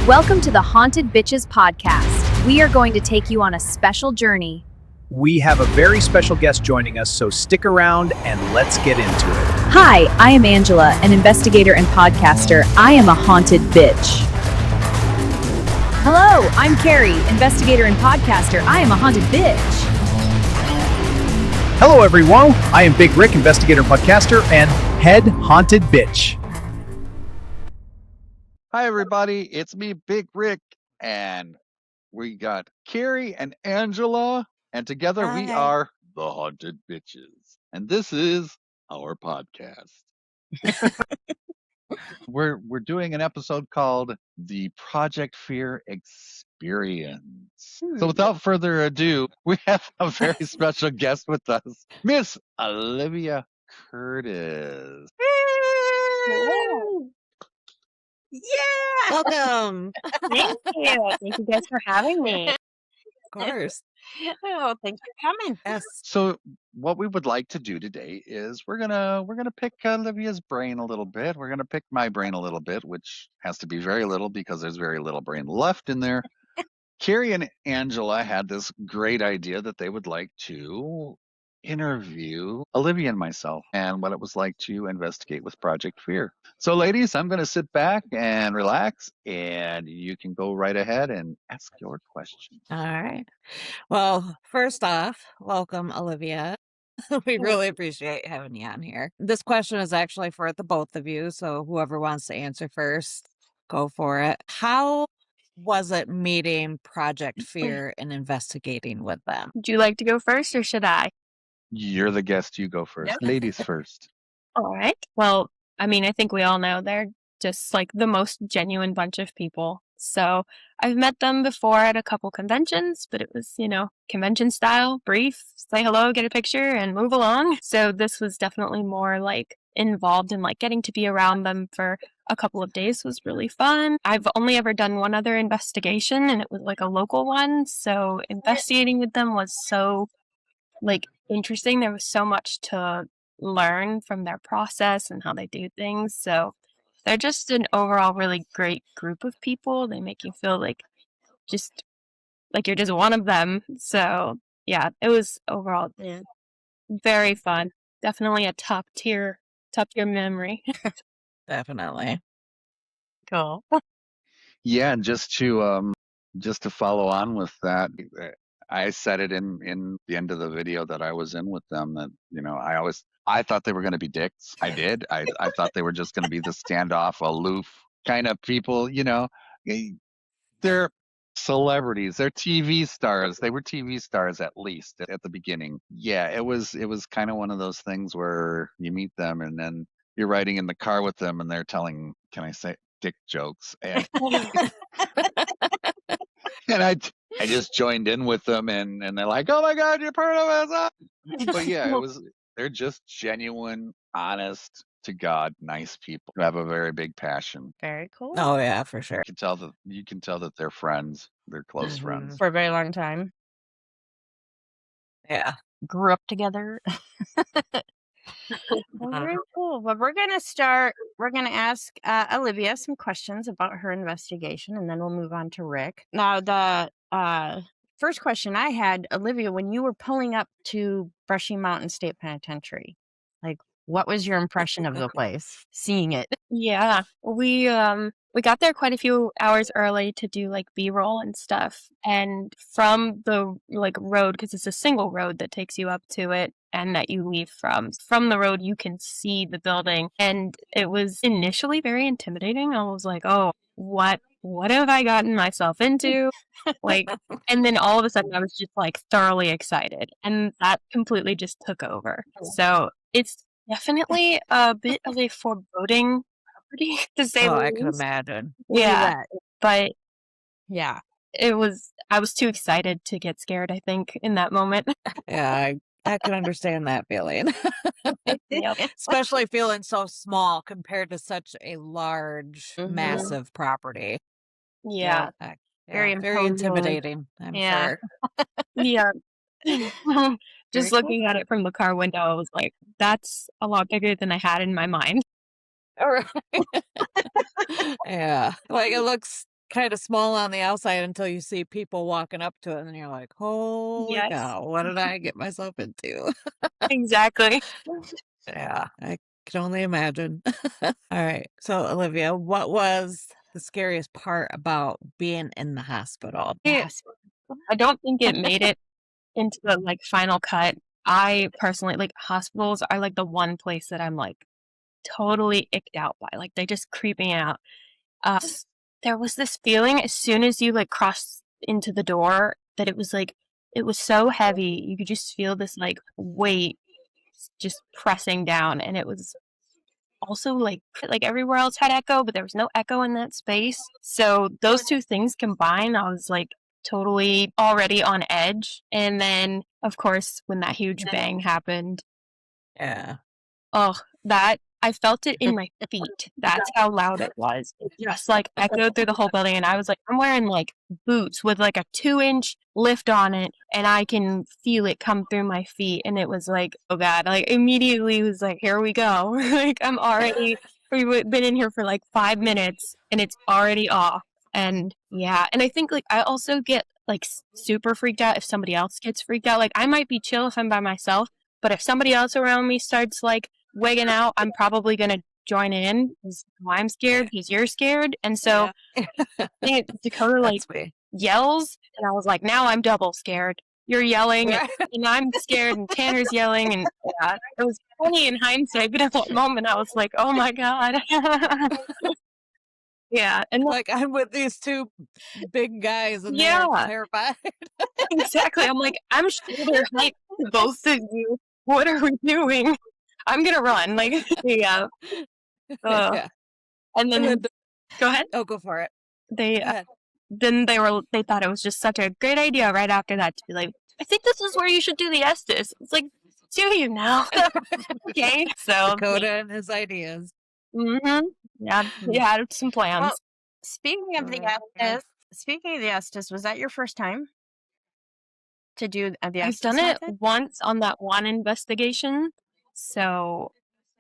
Welcome to the Haunted Bitches podcast. We are going to take you on a special journey. We have a very special guest joining us, so stick around and let's get into it. Hi, I am Angela, an investigator and podcaster. I am a haunted bitch. Hello, I'm Carrie, investigator and podcaster. I am a haunted bitch. Hello, everyone. I am Big Rick, investigator and podcaster, and head haunted bitch. Hi, everybody. It's me, Big Rick, and we got Carrie and Angela, and together we Hi. are the Haunted Bitches, and this is our podcast. We're doing an episode called the Project Fear Experience. So without further ado, we have a very special guest with us, Miss Olivia Curtis. Hello. Yeah. Welcome. Thank you. Thank you guys for having me. Of course. Oh, thanks for coming. Yes. So what we would like to do today is we're gonna pick Olivia's brain a little bit. We're gonna pick my brain a little bit, which has to be very little because there's very little brain left in there. Carrie and Angela had this great idea that they would like to interview Olivia and myself and what it was like to investigate with Project Fear. So ladies, I'm going to sit back and relax and you can go right ahead and ask your question. All right. Well, first off, welcome, Olivia. We really appreciate having you on here. This question is actually for the both of you. So whoever wants to answer first, go for it. How was it meeting Project Fear and investigating with them? Would you like to go first or should I? You're the guest, you go first. Yep. Ladies first. All right. Well, I mean, I think we all know they're just like the most genuine bunch of people. So I've met them before at a couple conventions, but it was, convention style, brief, say hello, get a picture, and move along. So this was definitely more like involved in like getting to be around them for a couple of days was really fun. I've only ever done one other investigation and it was like a local one. So investigating with them was so like interesting. There was so much to learn from their process and how they do things. So they're just an overall really great group of people. They make you feel like just like you're just one of them. So yeah, it was overall very fun. Definitely a top tier memory. Definitely. Cool. Yeah, and just to follow on with that, I said it in the end of the video that I was in with them that I thought they were going to be dicks. I did. I thought they were just going to be the standoff, aloof kind of people. They're celebrities. They're TV stars. They were TV stars at least at the beginning. Yeah, it was kind of one of those things where you meet them and then you're riding in the car with them and they're telling, can I say, dick jokes, and and I just joined in with them and they're like, oh my god, you're part of us. But yeah, they're just genuine, honest to God, nice people who have a very big passion. Very cool. Oh, yeah, for sure. You can tell that they're friends. They're close friends. For a very long time. Yeah. Grew up together. Well, very cool. Well, we're going to ask Olivia some questions about her investigation, and then we'll move on to Rick. Now, the first question I had, Olivia, when you were pulling up to Brushy Mountain State Penitentiary, like, what was your impression of the place, seeing it? Yeah, we got there quite a few hours early to do like B-roll and stuff. And from the like road, because it's a single road that takes you up to it and that you leave from the road, you can see the building. And it was initially very intimidating. I was like, oh, what have I gotten myself into? Like, and then all of a sudden I was just like thoroughly excited. And that completely just took over. So it's definitely a bit of a foreboding property, to say the Oh, least. I can imagine. Yeah, but yeah, I was too excited to get scared, I think, in that moment. Yeah, I can understand that feeling. Yep. Especially feeling so small compared to such a large, Mhm. massive property. Yeah. Very very imposing. intimidating, I'm Yeah. sure. Yeah. Very Just looking at it from the car window, I was like, that's a lot bigger than I had in my mind. All right. Yeah. Like it looks kind of small on the outside until you see people walking up to it and you're like, holy Yes, cow, what did I get myself into? exactly. Yeah, I can only imagine. All right. So, Olivia, what was the scariest part about being in the hospital? Yes. I don't think it made it into the like final cut. I personally like hospitals are like the one place that I'm like totally icked out by. Like they just creep me out. There was this feeling as soon as you like crossed into the door that it was like it was so heavy. You could just feel this like weight just pressing down, and it was also like everywhere else had echo, but there was no echo in that space. So those two things combined, I was like totally already on edge. And then of course when that huge bang happened, Yeah. oh, that I felt it in my feet. That's how loud it was. It just like echoed through the whole building. And I was like, I'm wearing like boots with like a 2-inch lift on it, and I can feel it come through my feet. And it was like, oh God, like immediately was like, here we go. Like we've been in here for like 5 minutes and it's already off. And yeah, and I think like I also get like super freaked out if somebody else gets freaked out. Like I might be chill if I'm by myself, but if somebody else around me starts like wigging out, I'm probably going to join in because I'm scared because you're scared. And so Dakota like That's me. yells, and I was like, now I'm double scared. You're yelling, and I'm scared, and Tanner's yelling, and yeah, it was funny in hindsight, but at that moment I was like, oh my God. Yeah, and Like I'm with these two big guys and yeah, they're terrified. exactly. I'm like, I'm shoulder height to both of you. What are we doing? I'm gonna run. Like, yeah. Yeah. And then go ahead. Oh, go for it. They Go ahead. then they thought it was just such a great idea right after that to be like, I think this is where you should do the Estes. It's like, do you now? Okay, so Dakota and his ideas. yeah, we had some plans. Well, speaking of the Estes, was that your first time to do the I've Estes done it method? once on that one investigation, so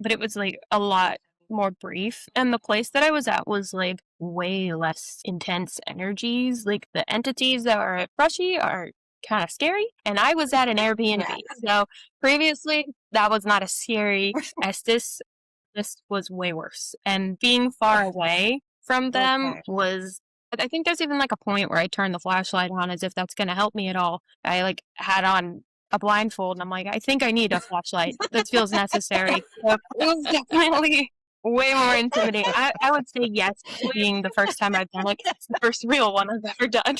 but it was like a lot more brief. And the place that I was at was like way less intense energies. Like the entities that are at Brushy are kind of scary. And I was at an Airbnb. So previously that was not a scary Estes. This was way worse. And being far away from them was I think there's even like a point where I turned the flashlight on as if that's going to help me at all. I like had on a blindfold and I'm like, I think I need a flashlight. This feels necessary. So it was definitely way more intimidating. I would say yes to being the first time I've done it. It's the first real one I've ever done.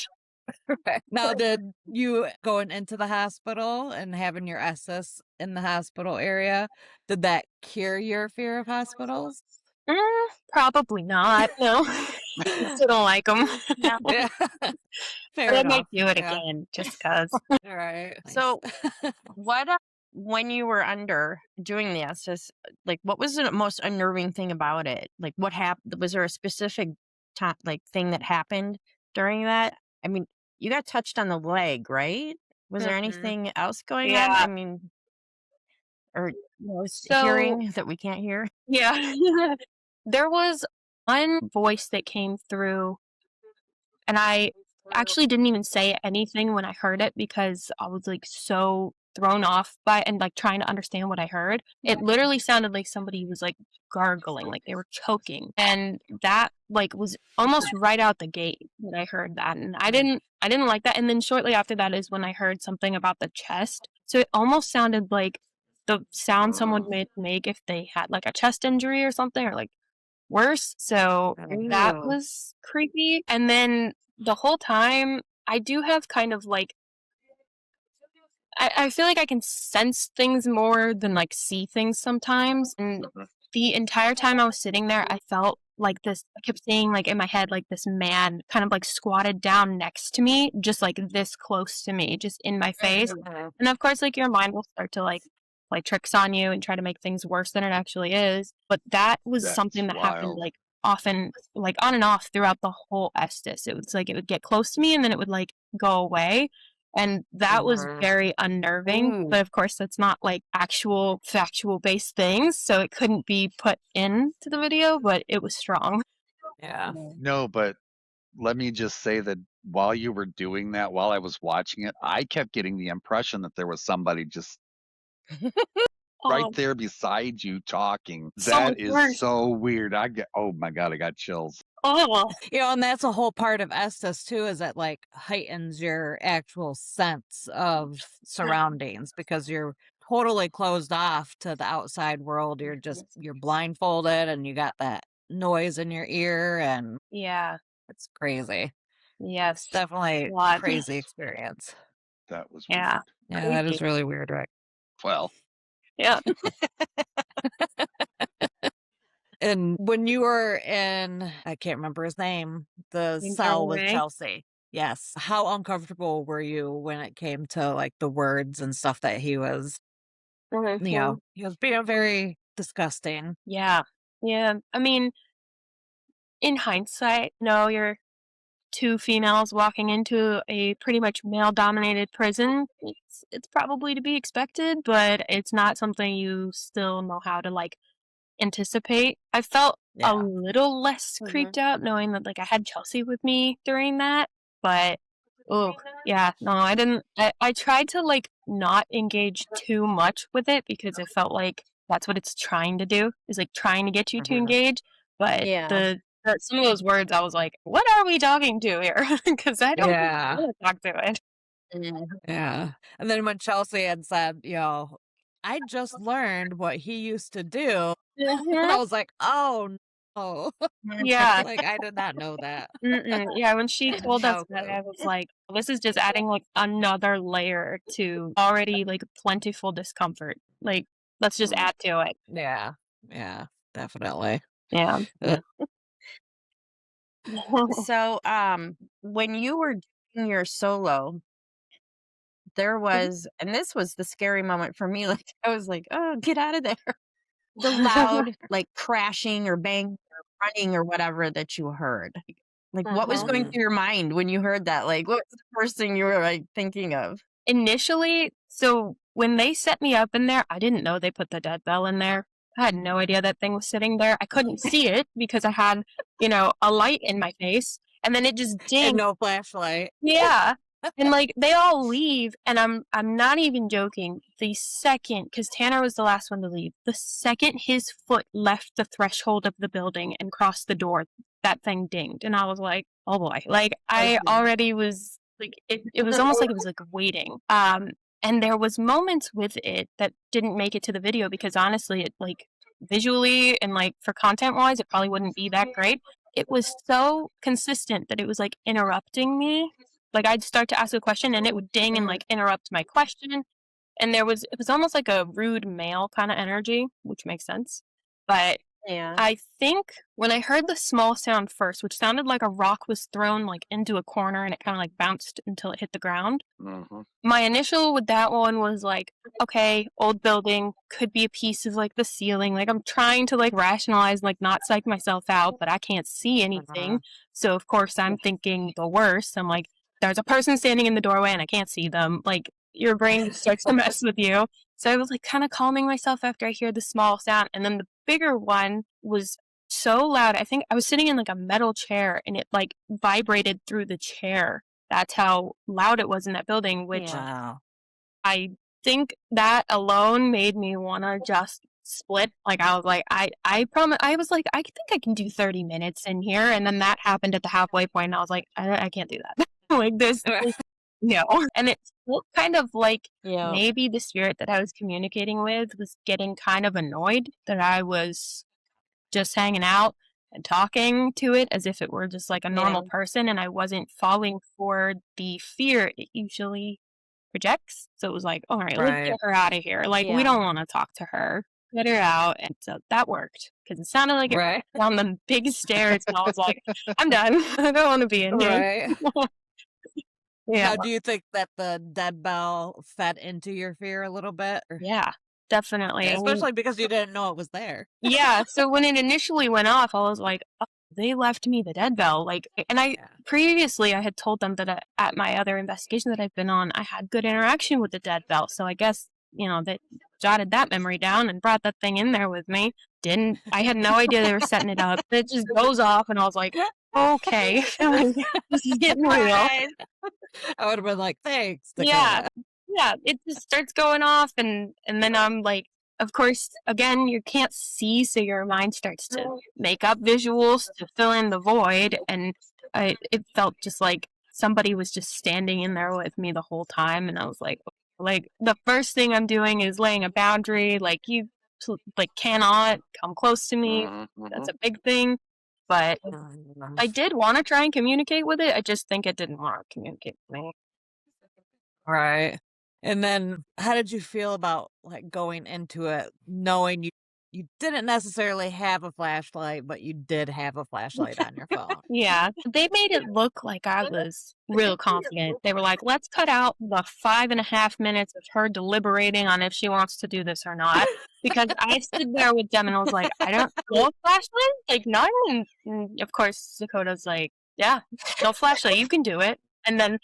Now, did you going into the hospital and having your SS in the hospital area, did that cure your fear of hospitals? Probably not. No, I still don't like them. Yeah. Fair But I enough. might do it again just because. All right. So, what when you were under doing the Estes, like what was the most unnerving thing about it? Like what happened? Was there a specific thing that happened during that? I mean, you got touched on the leg, right? Was there anything else going on? I mean, or hearing that we can't hear? Yeah. There was one voice that came through, and I actually didn't even say anything when I heard it because I was like so thrown off by and like trying to understand what I heard. It literally sounded like somebody was like gargling, like they were choking. And that like was almost right out the gate when I heard that. And I didn't like that. And then shortly after that is when I heard something about the chest. So it almost sounded like the sound someone would make if they had like a chest injury or something, or like worse. So that was creepy. And then the whole time, I do have kind of like, I feel like I can sense things more than like see things sometimes. And the entire time I was sitting there, I felt like this, I kept seeing like in my head, like this man kind of like squatted down next to me, just like this close to me, just in my face. And of course, like your mind will start to like play tricks on you and try to make things worse than it actually is. But that was something that happened like often, like on and off throughout the whole Estes. It was like it would get close to me and then it would like go away. And that was very unnerving. But of course, that's not like actual factual based things. So it couldn't be put into the video, but it was strong. Yeah. No, but let me just say that while you were doing that, while I was watching it, I kept getting the impression that there was somebody just right Oh, there beside you talking. so much That is worse. so weird. Oh my God, I got chills. Oh, And that's a whole part of Estes too, is it like heightens your actual sense of surroundings because you're totally closed off to the outside world. You're blindfolded and you got that noise in your ear and yeah. it's crazy. Yes. Definitely A lot. crazy experience. That was Yeah. weird. Yeah, that is Creepy. really weird, right? Well, Yeah. And when you were in, I can't remember his name, the In cell with Norway. Chelsea. Yes. How uncomfortable were you when it came to like the words and stuff that he was, Mhm. he was being very disgusting. Yeah. Yeah. I mean, in hindsight, no, you're two females walking into a pretty much male-dominated prison. It's probably to be expected, but it's not something you still know how to like anticipate. I felt a Yeah. little less Mhm. creeped out knowing that like I had Chelsea with me during that, but oh yeah, no, I didn't. I tried to like not engage too much with it because it felt like that's what it's trying to do is like trying to get you to Mhm. engage. But Yeah. some of those words I was like, what are we talking to here? Because I don't Yeah. want to talk to it. Mhm. Yeah. And then when Chelsea had said, I just learned what he used to do, and I Mhm. was like, oh no. Yeah. Like I did not know that. Mm-mm. Yeah, when she told us No that, clue. I was like, this is just adding like another layer to already like plentiful discomfort. Like, let's just add to it. Yeah. Yeah, definitely. Yeah. Uh, So, when you were doing your solo, there was, and this was the scary moment for me. Like, I was like, "Oh, get out of there!" The loud, like crashing or bang or running or whatever that you heard. Like, what was going mhm. through your mind when you heard that? Like, what was the first thing you were like thinking of? Initially, so when they set me up in there, I didn't know they put the dead bell in there. I had no idea that thing was sitting there. I couldn't see it because I had, a light in my face, and then it just And dinged. no flashlight. Yeah. And like they all leave and I'm not even joking. The second, because Tanner was the last one to leave, the second his foot left the threshold of the building and crossed the door, that thing dinged. And I was like, oh boy. Like I already was like it was almost like it was like waiting. And there was moments with it that didn't make it to the video because honestly it like visually and like for content wise it probably wouldn't be that great. It was so consistent that it was like interrupting me. Like I'd start to ask a question and it would ding and like interrupt my question. And it was almost like a rude male kind of energy, which makes sense. But Yeah. I think when I heard the small sound first, which sounded like a rock was thrown like into a corner and it kind of like bounced until it hit the ground. My initial with that one was like, okay, old building, could be a piece of like the ceiling. Like I'm trying to like rationalize, like not psych myself out, but I can't see anything. Mhm. So of course I'm thinking the worst. I'm like, there's a person standing in the doorway and I can't see them. Like your brain starts to mess with you. So I was like kind of calming myself after I hear the small sound. And then the bigger one was so loud. I think I was sitting in like a metal chair and it like vibrated through the chair. That's how loud it was in that building, which Yeah. Wow. I think that alone made me want to just split. Like I was like, I promise. I was like, I think I can do 30 minutes in here, and then that happened at the halfway point, and I was like, I can't do that. Like this, no. And it felt kind of like Yeah. maybe the spirit that I was communicating with was getting kind of annoyed that I was just hanging out and talking to it as if it were just like a normal person, and I wasn't falling for the fear it usually projects. So it was like, all right, let's Right. get her out of here. Like, we Yeah. don't want to talk to her. Get her out. And so that worked because it sounded like it Right. down the big stairs. And I was like, I'm done. I don't want to be in here. Right. Yeah. Now, do you think that the dead bell fed into your fear a little bit? Yeah, definitely. I mean, Especially because you didn't know it was there. yeah. So when it initially went off, I was like, oh, they left me the dead bell. Like, and Yeah. previously I had told them that at my other investigation that I've been on, I had good interaction with the dead bell. So I guess, they jotted that memory down and brought that thing in there with me. I had no idea they were setting it up. It just goes off and I was like, okay, this is getting real. Surprise! I would have been like, thanks, Yeah, Dakota. yeah, it just starts going off, and then I'm like, of course, again, you can't see, so your mind starts to make up visuals to fill in the void, and it felt just like somebody was just standing in there with me the whole time, and I was like the first thing I'm doing is laying a boundary, like you like cannot come close to me. That's a big thing, but I did want to try and communicate with it. I just think it didn't want to communicate with me. Right. And then how did you feel about like going into it knowing you didn't necessarily have a flashlight, but you did have a flashlight on your phone? Yeah, they made it look like I was real confident. They were like, let's cut out the 5.5 minutes of her deliberating on if she wants to do this or not. Because I stood there with them and I was like, I don't know flashlight? Like, none? And of course, Dakota's like, yeah, no flashlight, you can do it. And then,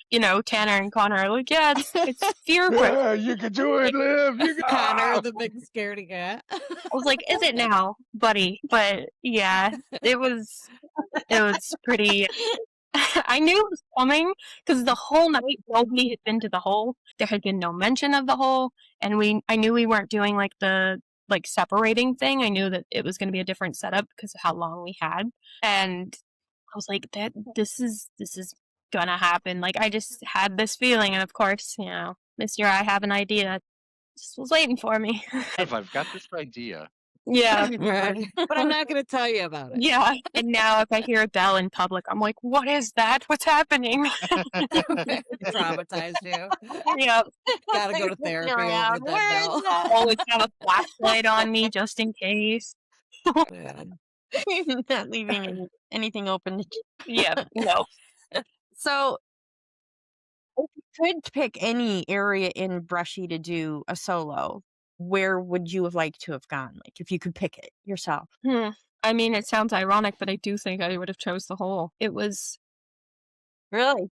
Tanner and Connor are like, yeah, it's fear. Yeah, you can do it, Liv. You can. Connor, the big scaredy cat. I was like, is it now, buddy? But yeah, it was pretty. I knew it was coming because the whole night nobody had been to the hole. There had been no mention of the hole, and I knew we weren't doing like the separating thing. I knew that it was going to be a different setup because of how long we had, and I was like, that this is gonna happen. Like I just had this feeling, and of course, this year I have an idea. Just was waiting for me. If I've got this idea. Yeah. Right. But I'm not going to tell you about it. Yeah. And now if I hear a bell in public, I'm like, what is that? What's happening? Traumatized you. Yeah. Gotta go to therapy over that bell. Always have a flashlight on me just in case. Yeah. Not leaving anything open. Yeah. No. So, if you could pick any area in Brushy to do a solo, where would you have liked to have gone? Like, if you could pick it yourself. I mean, it sounds ironic, but I do think I would have chose the hole. It was Really?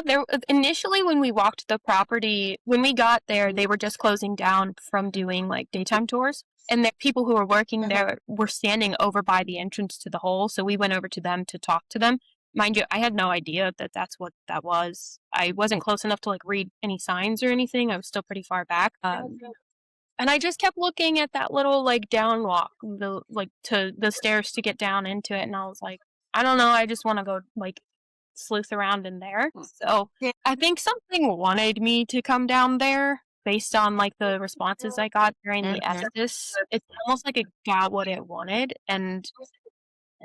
there initially when we walked the property, when we got there, they were just closing down from doing like daytime tours. And the people who were working there were standing over by the entrance to the hole. So we went over to them to talk to them. Mind you, I had no idea that that's what that was. I wasn't close enough to like read any signs or anything. I was still pretty far back. And I just kept looking at that little like down walk, to the stairs to get down into it. And I was like, I don't know. I just want to go like sleuth around in there. So I think something wanted me to come down there based on like the responses I got during the Estes. It's almost like it got what it wanted, and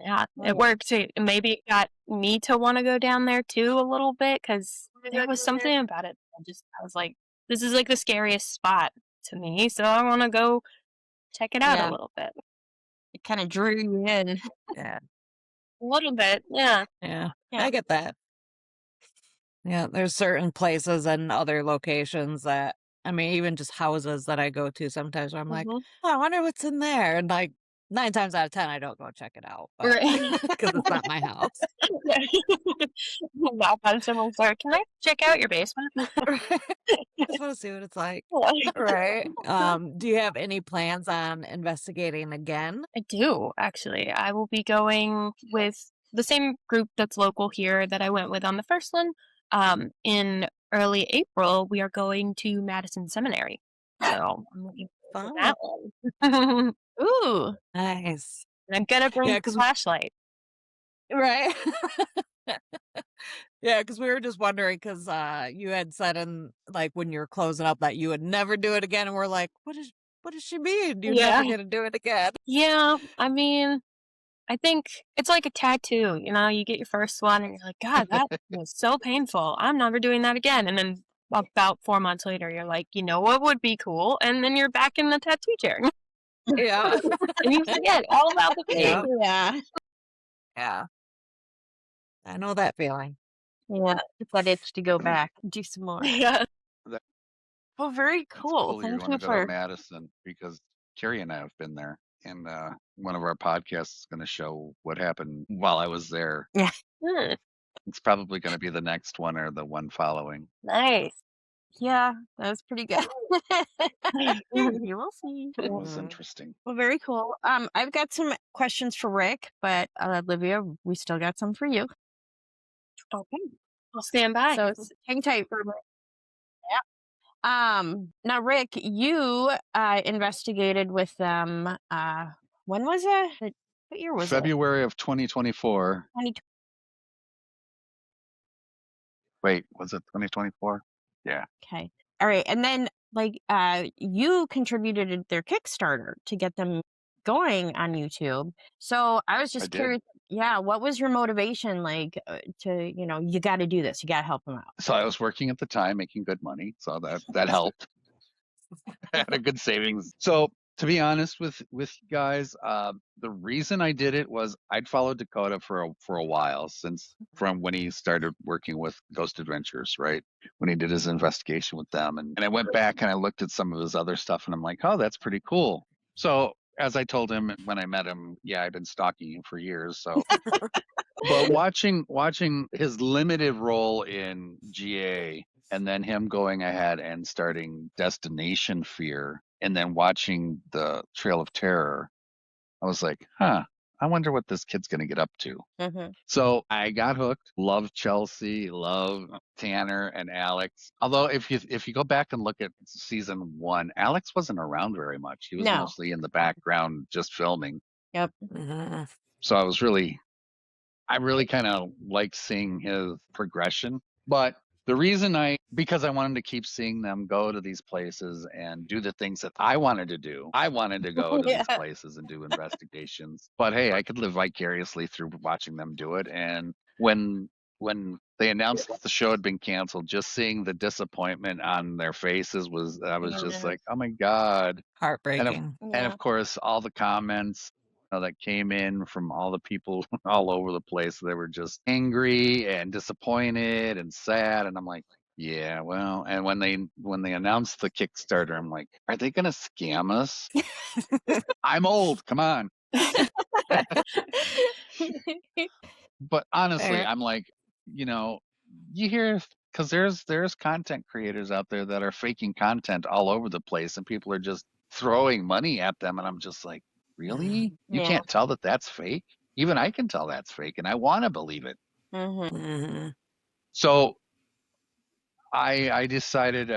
yeah, it worked. Maybe it got me to want to go down there too a little bit because there was something about it. I was like, this is like the scariest spot to me, so I want to go check it out a little bit. It kind of drew you in. Yeah. A little bit, yeah. Yeah. I get that. Yeah, there's certain places and other locations that, I mean, even just houses that I go to sometimes where I'm like, oh, I wonder what's in there. And like 9 times out of 10, I don't go check it out. Because it's not my house. Knock on someone's door. Can I check out your basement? I just want to see what it's like. Right. Do you have any plans on investigating again? I do, actually. I will be going with the same group that's local here that I went with on the first one. In early April, we are going to Madison Seminary. So I'm looking forward to that one. Ooh, nice. And I'm gonna bring a flashlight. Right. Yeah, because we were just wondering because you had said in like when you were closing up that you would never do it again, and we're like, what does she mean? You're never gonna do it again? Yeah, I mean, I think it's like a tattoo. You get your first one, and you're like, God, that was so painful. I'm never doing that again. And then about 4 months later, you're like, you know what would be cool? And then you're back in the tattoo chair. Yeah. And you forget all about the pain. Yeah. I know that feeling. Yeah. It's that itch to go back and do some more. Yeah. Oh, very cool. You're Thank going you to go to for. Madison because Carrie and I have been there, and one of our podcasts is going to show what happened while I was there. Yeah. It's probably going to be the next one or the one following. Nice. Yeah, that was pretty good. You will see. It was Mhm. interesting. Well, very cool. I've got some questions for Rick, but Olivia, we still got some for you. Okay. I'll stand by. So hang tight for a minute. Now Rick, you investigated with them. When was it? What year was it? February of 2024. 2020. Wait, was it 2024? Yeah. Okay. All right. And then you contributed to their Kickstarter to get them going on YouTube. So I was I just did. curious, yeah, what was your motivation to, you got to do this, you got to help them out. So I was working at the time, making good money, so that helped. I had a good savings. So to be honest with you guys, the reason I did it was I'd followed Dakota for a while, since from when he started working with Ghost Adventures, right? When he did his investigation with them, and I went back and I looked at some of his other stuff, and I'm like, oh, that's pretty cool. So as I told him when I met him, yeah, I've been stalking you for years. So, but watching his limited role in GA, and then him going ahead and starting Destination Fear, and then watching the Trail of Terror, I was like, huh, I wonder what this kid's going to get up to. Mm-hmm. So I got hooked. Love Chelsea, love Tanner and Alex. Although if you go back and look at season 1, Alex wasn't around very much. He was No. mostly in the background just filming. Yep. Mhm. So I really kind of like seeing his progression. But the reason because I wanted to keep seeing them go to these places and do the things that I wanted to do. I wanted to go to these Yeah. places and do investigations. But hey, I could live vicariously through watching them do it. And when they announced that the show had been canceled, just seeing the disappointment on their faces I was just Yeah. like, oh my God. Heartbreaking. And of course, all the comments that came in from all the people all over the place, they were just angry and disappointed and sad. And I'm like, yeah, well. And when they announced the Kickstarter, I'm like, are they gonna scam us? I'm old. Come on. But honestly, Fair. I'm like, you hear, because there's content creators out there that are faking content all over the place, and people are just throwing money at them, and I'm just like, really? You Yeah. can't tell that that's fake? Even I can tell that's fake, and I want to believe it. Mm-hmm. Mhm. So I decided,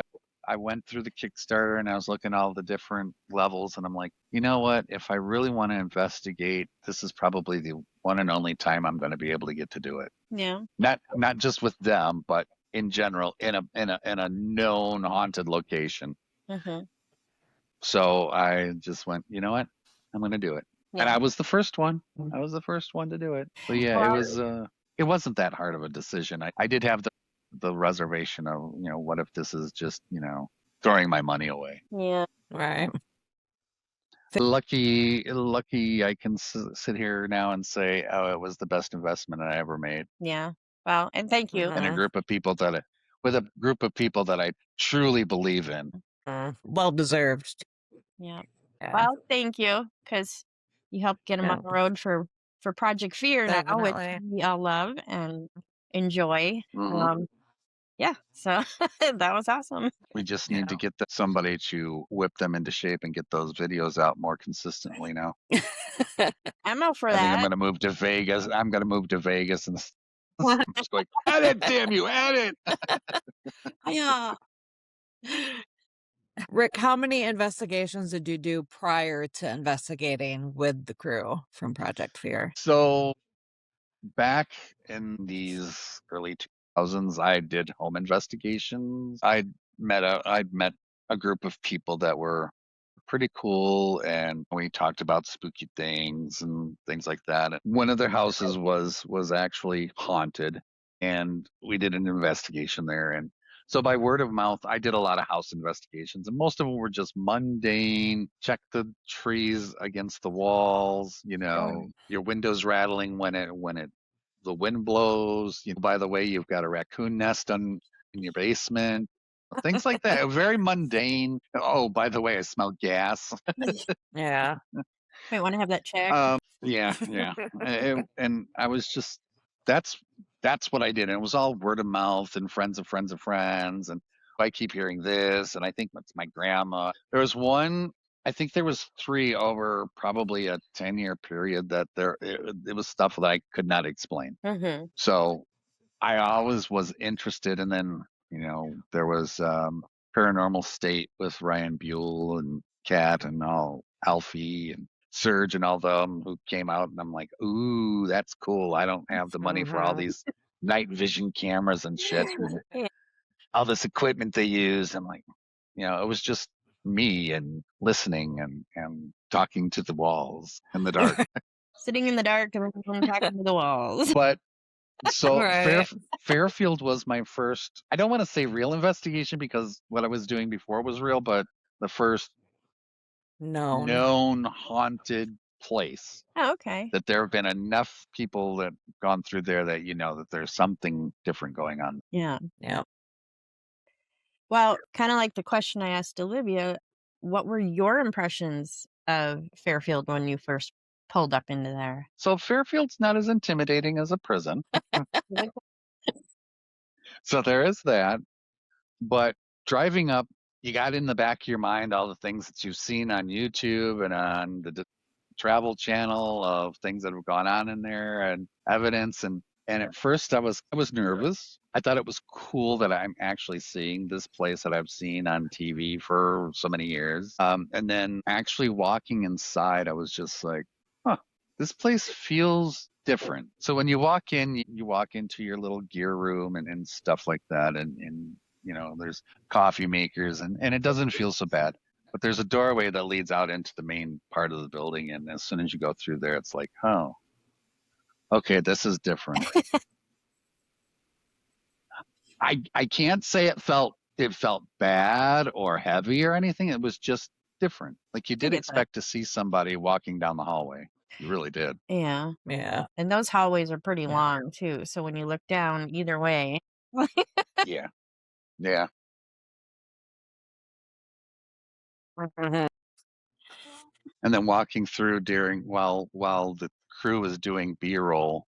I went through the Kickstarter and I was looking at all the different levels, and I'm like, you know what? If I really want to investigate, this is probably the one and only time I'm going to be able to get to do it. Yeah. Not just with them, but in general, in a known haunted location. Mm-hmm. So I just went, you know what? I'm going to do it. And Yeah. I was the first one. I was the first one to do it. So yeah, it wasn't that hard of a decision. I did have the reservation of, what if this is just, throwing my money away. Yeah. Right. Lucky I can sit here now and say, oh, it was the best investment I ever made. Yeah. Well, and thank you. And Mhm. with a group of people that I truly believe in. Well deserved. Yeah. Yeah. Well, thank you, because you helped get them on Yeah. the road for Project Fear now, which Definitely. we all love and enjoy. Mhm. Yeah. So that was awesome. We just need to get somebody to whip them into shape and get those videos out more consistently now. I'm out for I think I'm that. going to move to Vegas. I'm going to move to Vegas and I'm just going, edit, damn you, edit. Yeah. Rick, how many investigations did you do prior to investigating with the crew from Project Fear? So back in these early 2000s, I did home investigations. I'd met a group of people that were pretty cool, and we talked about spooky things and things like that. One of their houses was actually haunted, and we did an investigation there. And so by word of mouth, I did a lot of house investigations, and most of them were just mundane. Check the trees against the walls, your windows rattling when the wind blows. By the way, you've got a raccoon nest in your basement. Things like that. Very mundane. Oh, by the way, I smell gas. Yeah. Might want to have that checked. Yeah. And I was just, that's what I did. And it was all word of mouth and friends of friends of friends. And I keep hearing this, and I think it's my grandma. There was one. I think there was three over probably a 10-year period that it was stuff that I could not explain. Mm-hmm. So I always was interested, and then there was Paranormal State with Ryan Buell and Kat and all Alfie and Serge and all them who came out, and I'm like, ooh, that's cool. I don't have the money for all Mm-hmm. these night vision cameras and shit, and Yeah. all this equipment they use. I'm like, it was just me and listening and talking to the walls in the dark. Sitting in the dark and talking to the walls. But so Right. Fairfield was my first, I don't want to say real investigation because what I was doing before was real, but the first known haunted place Oh, okay. that there have been enough people that have gone through there that that there's something different going on. Yeah. Yeah. Well, kind of like the question I asked Olivia, what were your impressions of Fairfield when you first pulled up into there? So Fairfield's not as intimidating as a prison. So there is that. But driving up, you got in the back of your mind all the things that you've seen on YouTube and on the Travel Channel of things that have gone on in there and evidence. And at first I was nervous. I thought it was cool that I'm actually seeing this place that I've seen on TV for so many years. And then actually walking inside, I was just like, huh, this place feels different. So when you walk in, you walk into your little gear room and stuff like that. And there's coffee makers and it doesn't feel so bad. But there's a doorway that leads out into the main part of the building. And as soon as you go through there, it's like, oh, okay, this is different. I can't say it felt bad or heavy or anything. It was just different. Like you did get that. expect to see somebody walking down the hallway. You really did. Yeah. Yeah. And those hallways are pretty Yeah. long too. So when you look down either way. Yeah. Yeah. Mhm. And then walking through while the crew was doing B-roll,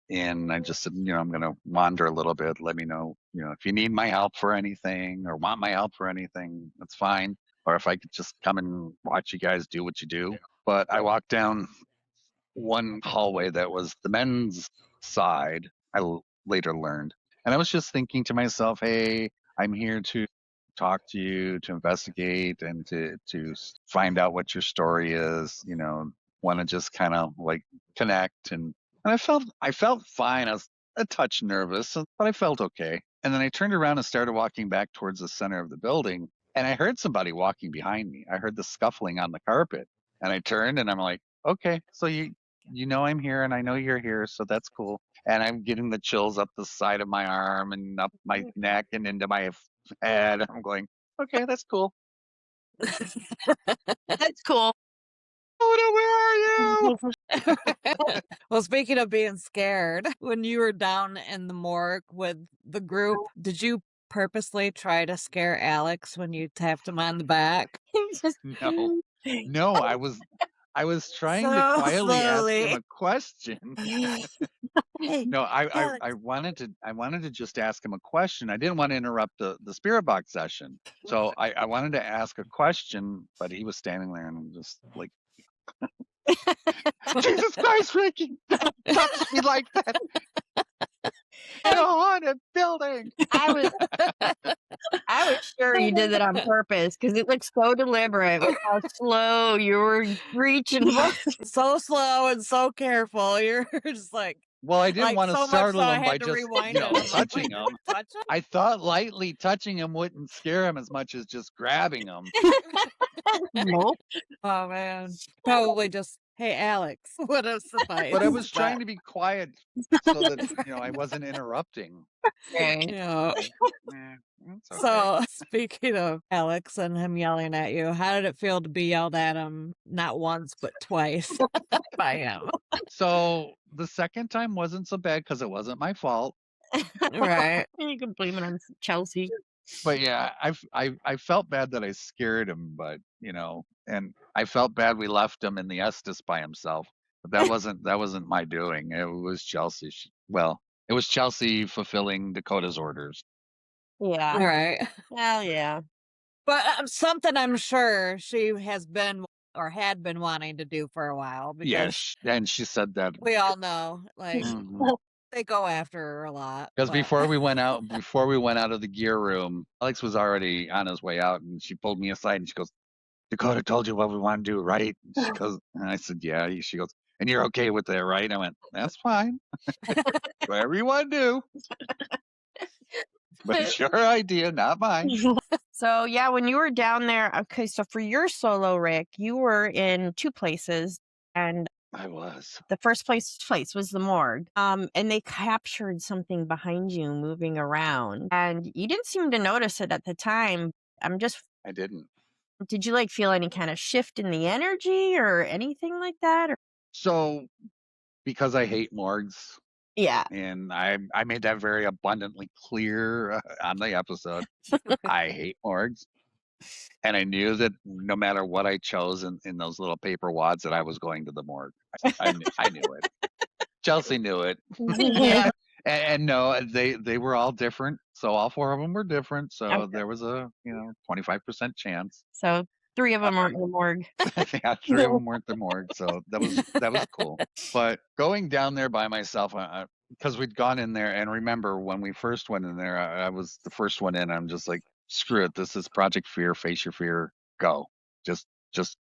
and I just said, I'm going to wander a little bit. Let me know, if you need my help for anything or want my help for anything, that's fine. Or if I could just come and watch you guys do what you do. But I walked down one hallway that was the men's side, later learned. And I was just thinking to myself, hey, I'm here to talk to you, to investigate, and to find out what your story is. Want to just kind of like connect, and I felt fine. I was a touch nervous, but I felt okay. And then I turned around and started walking back towards the center of the building, and I heard somebody walking behind me. I heard the scuffling on the carpet, and I turned and I'm like, okay, so I'm here and I know you're here, so that's cool. And I'm getting the chills up the side of my arm and up my neck and into my head. I'm going, okay, that's cool. That's cool. Oda, where are you? Well, speaking of being scared, when you were down in the morgue with the group, did you purposely try to scare Alex when you tapped him on the back? Just- No, I was trying to So quietly ask slowly. him a question. No, I Alex. wanted to just ask him a question. I didn't want to interrupt the spirit box session. So I wanted to ask a question, but he was standing there and I'm just like, Jesus Christ, Ricky, don't touch me like that. In a haunted building. I was sure you did that on purpose because it looked so deliberate with how slow you were reaching. So slow and so careful. You're just like, Well, I didn't want to so much startle so I him by had to just rewind it. I'm like, touching "Wait, him. don't touch him?" I thought lightly touching him wouldn't scare him as much as just grabbing him. Nope. Oh man, probably just, hey Alex, would have sufficed. But I was trying to be quiet so that I wasn't interrupting. Okay. Yeah. It's okay. So speaking of Alex and him yelling at you, how did it feel to be yelled at him not once but twice by him? So the second time wasn't so bad because it wasn't my fault. Right. You can blame it on Chelsea. But yeah, I felt bad that I scared him, but and I felt bad we left him in the Estes by himself. But that wasn't my doing. It was Chelsea. It was Chelsea fulfilling Dakota's orders. Yeah. All right. Well, yeah. But something I'm sure she has been or had been wanting to do for a while because and she said that. we all know, like, Mhm. they go after her a lot. Because But before we went out of the gear room, Alex was already on his way out, and she pulled me aside and she goes, "Dakota told you what we want to do, right?" She goes, and I said, "Yeah." She goes, "And you're okay with that, right?" I went, "That's fine. Whatever you want to do, but it's your idea, not mine." So, yeah, when you were down there, okay, so for your solo, Rick, you were in 2 places, and I was. the first place was the morgue. And they captured something behind you moving around, and you didn't seem to notice it at the time. I'm just I didn't. Did you, like, feel any kind of shift in the energy or anything like that? Or So because I hate morgues, Yeah. and I made that very abundantly clear on the episode. I hate morgues. And I knew that no matter what I chose in those little paper wads, that I was going to the morgue. I knew it. Chelsea knew it. Yeah. And no, they were all different. So all 4 of them were different. So Okay. there was a 25% chance. So 3 of them are in the morgue. Yeah, 3 of them weren't the morgue. So that was cool. But going down there by myself, because we'd gone in there, and remember when we first went in there, I was the first one in. I'm just like, screw it. This is Project Fear. Face your fear. Go. Just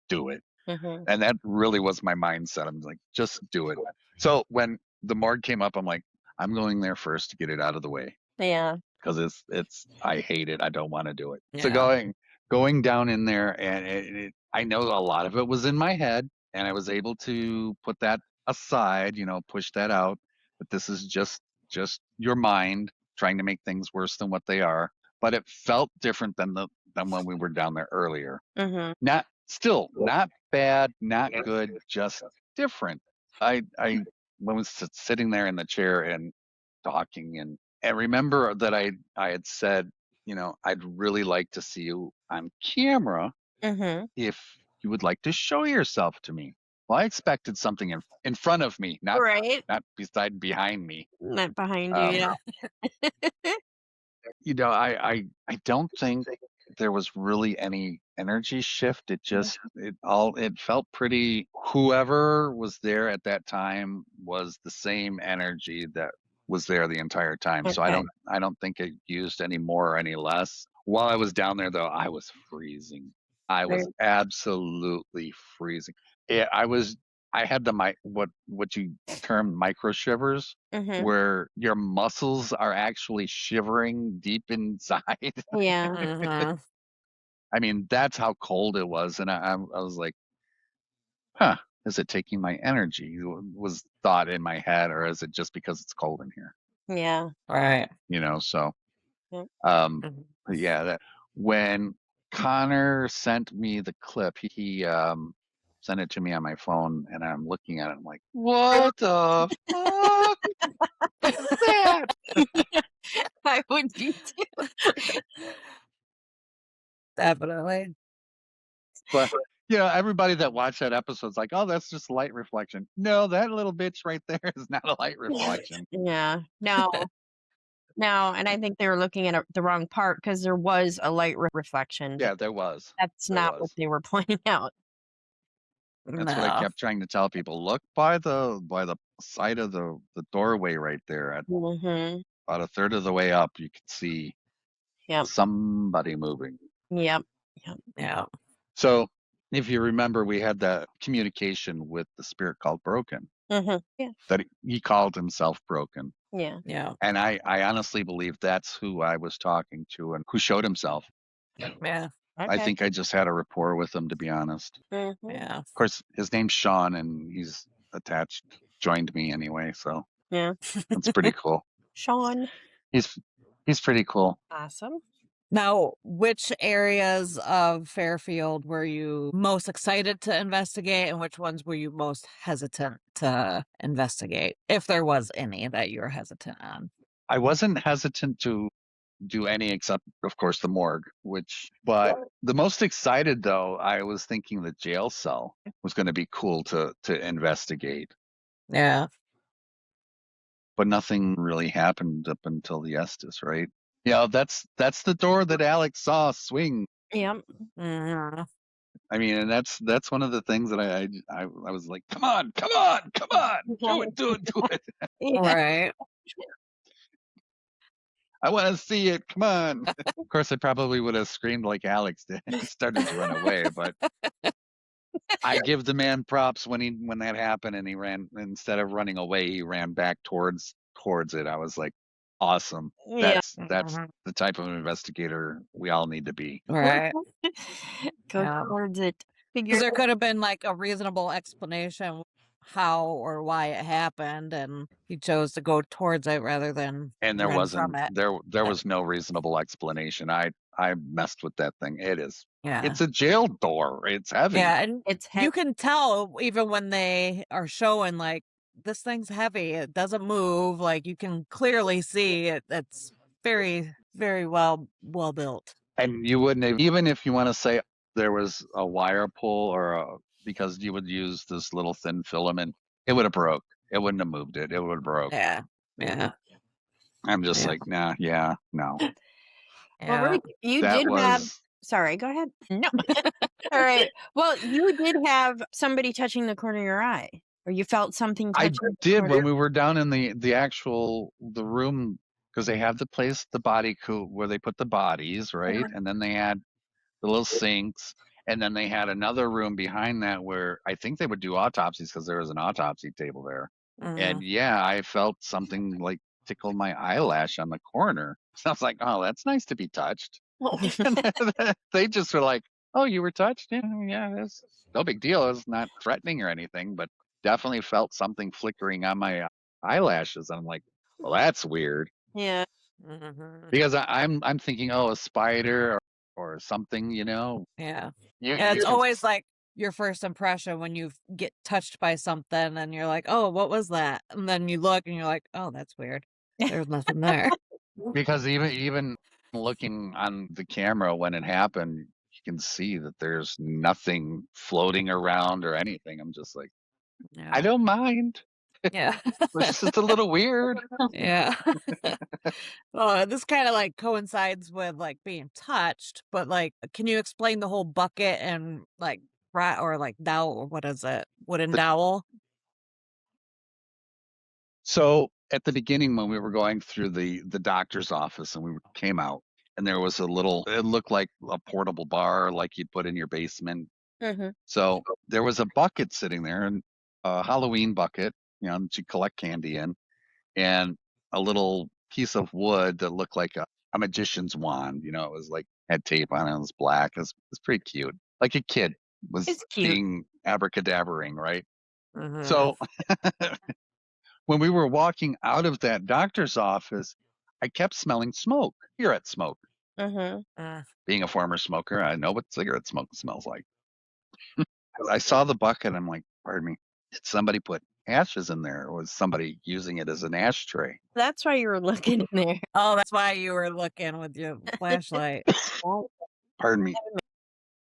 do it. Mhm. And that really was my mindset. I'm like, just do it. So when the morgue came up, I'm like, I'm going there first to get it out of the way, Yeah. because it's I hate it. I don't want to do it. So yeah. going down in there, and I know a lot of it was in my head, and I was able to put that aside, push that out. But this is just your mind trying to make things worse than what they are. But it felt different than when we were down there earlier. Mhm. Not bad, not good, just different. I was sitting there in the chair and talking, and remember that I had said, I'd really like to see you on camera Mhm. if you would like to show yourself to me. Well, I expected something in front of me, Right. not behind me. Not behind you, Um, yeah. I don't think there was really any energy shift. It felt pretty. Whoever was there at that time was the same energy that was there the entire time. So Okay. I don't think it used any more or any less. While I was down there though, I was freezing. I There was absolutely freezing. I had what you term micro shivers, Mhm. where your muscles are actually shivering deep inside. Yeah. Mhm. I mean, that's how cold it was. And I was like, huh, is it taking my energy? Was thought in my head, or is it just because it's cold in here? Yeah. Right. So, Yep. Mhm. but yeah, when Connor sent me the clip, he sent it to me on my phone, and I'm looking at it. I'm like, what the fuck is that? I would be too. Definitely. But everybody that watched that episode's like, "Oh, that's just light reflection." No, that little bitch right there is not a light reflection. Yeah. No. No, and I think they were looking at the wrong part because there was a light reflection, but Yeah, there was. that's There not what was. they were pointing out. That's what I No. kept trying to tell people. Look by the side of the doorway right there. At Mhm. about a third of the way up, you could see Yep. somebody moving. Yep. Yep. Yeah. So, if you remember, we had that communication with the spirit called Broken. Mhm. Yeah. That he called himself Broken. Yeah. Yeah. And I honestly believe that's who I was talking to and who showed himself. Yeah. I Okay. think I just had a rapport with him, to be honest. Mhm. Yeah. Of course, his name's Sean, and he's joined me anyway, so Yeah. that's pretty cool. Sean. He's he's pretty cool. Awesome. Now, which areas of Fairfield were you most excited to investigate, and which ones were you most hesitant to investigate, if there was any that you were hesitant on? I wasn't hesitant to do any except, of course, the morgue. But the most excited though, I was thinking the jail cell was going to be cool to investigate. Yeah. But nothing really happened up until the Estes, right? that's the door that Alex saw swing. Yep. Mhm. I mean, and that's one of the things that I was like, come on, do it, do it. Yeah. Right. I want to see it. Come on. Of course, I probably would have screamed like Alex did and started to run away, but I give the man props when that happened and he ran, instead of running away, he ran back towards it. I was like, awesome. Yeah. That's Mhm. the type of investigator we all need to be. Right. Go Yeah. towards it. Figure Because there could have been like a reasonable explanation how or why it happened, and he chose to go towards it rather than And there run from wasn't it. there was no reasonable explanation. I messed with that thing. Yeah. It's a jail door. It's heavy. Yeah, and it's you heavy. can tell even when they are showing like this thing's heavy, it doesn't move. Like you can clearly see it. It's very, very well built. And you wouldn't have, even if you want to say there was a wire pull because you would use this little thin filament, it would have broke. It wouldn't have moved it. It would have broke. Yeah. Yeah. I'm just Yeah. like, nah, yeah, no. Well, Yeah. Rick, you That did have. was Sorry, go ahead. No. All right. Well, you did have somebody touching the corner of your eye, or you felt something I touching the did corner. when we were down in the room, because they have the place, the body where they put the bodies, right? And then they had the little sinks, and then they had another room behind that where I think they would do autopsies because there was an autopsy table there. And Mhm. yeah, I felt something like tickle my eyelash on the corner. So I was like, oh, that's nice to be touched. And they just were like, oh, you were touched? Yeah, that's no big deal. It's not threatening or anything, but definitely felt something flickering on my eyelashes. And I'm like, well, that's weird. Yeah. Mhm. Because I'm thinking, oh, a spider or something, Yeah. You, Yeah, you it's can, always like your first impression when you get touched by something and you're like, "Oh, what was that?" And then you look and you're like, "Oh, that's weird. There's nothing there." because even looking on the camera when it happened, you can see that there's nothing floating around or anything. I'm just like, I Yeah. don't mind. Yeah. It's just a little weird. Yeah. Well, this kind of like coincides with like being touched, but like, can you explain the whole bucket and like rat or like dowel? What is it? Wooden The- dowel? So at the beginning, when we were going through the doctor's office and we came out, and there was it looked like a portable bar like you'd put in your basement. Mm-hmm. So there was a bucket sitting there, and a Halloween bucket, that you collect candy in, and a little piece of wood that looked like a magician's wand. It was like had tape on it. It was black. It's pretty cute. Like a kid was It's cute. being abracadabering, right? Mhm. So when we were walking out of that doctor's office, I kept smelling smoke, cigarette smoke. Mm-hmm. Being a former smoker, I know what cigarette smoke smells like. I saw the bucket. I'm like, pardon me, did somebody put ashes in there? Or was somebody using it as an ashtray? That's why you were looking in there. Oh, that's why you were looking with your flashlight. Pardon me.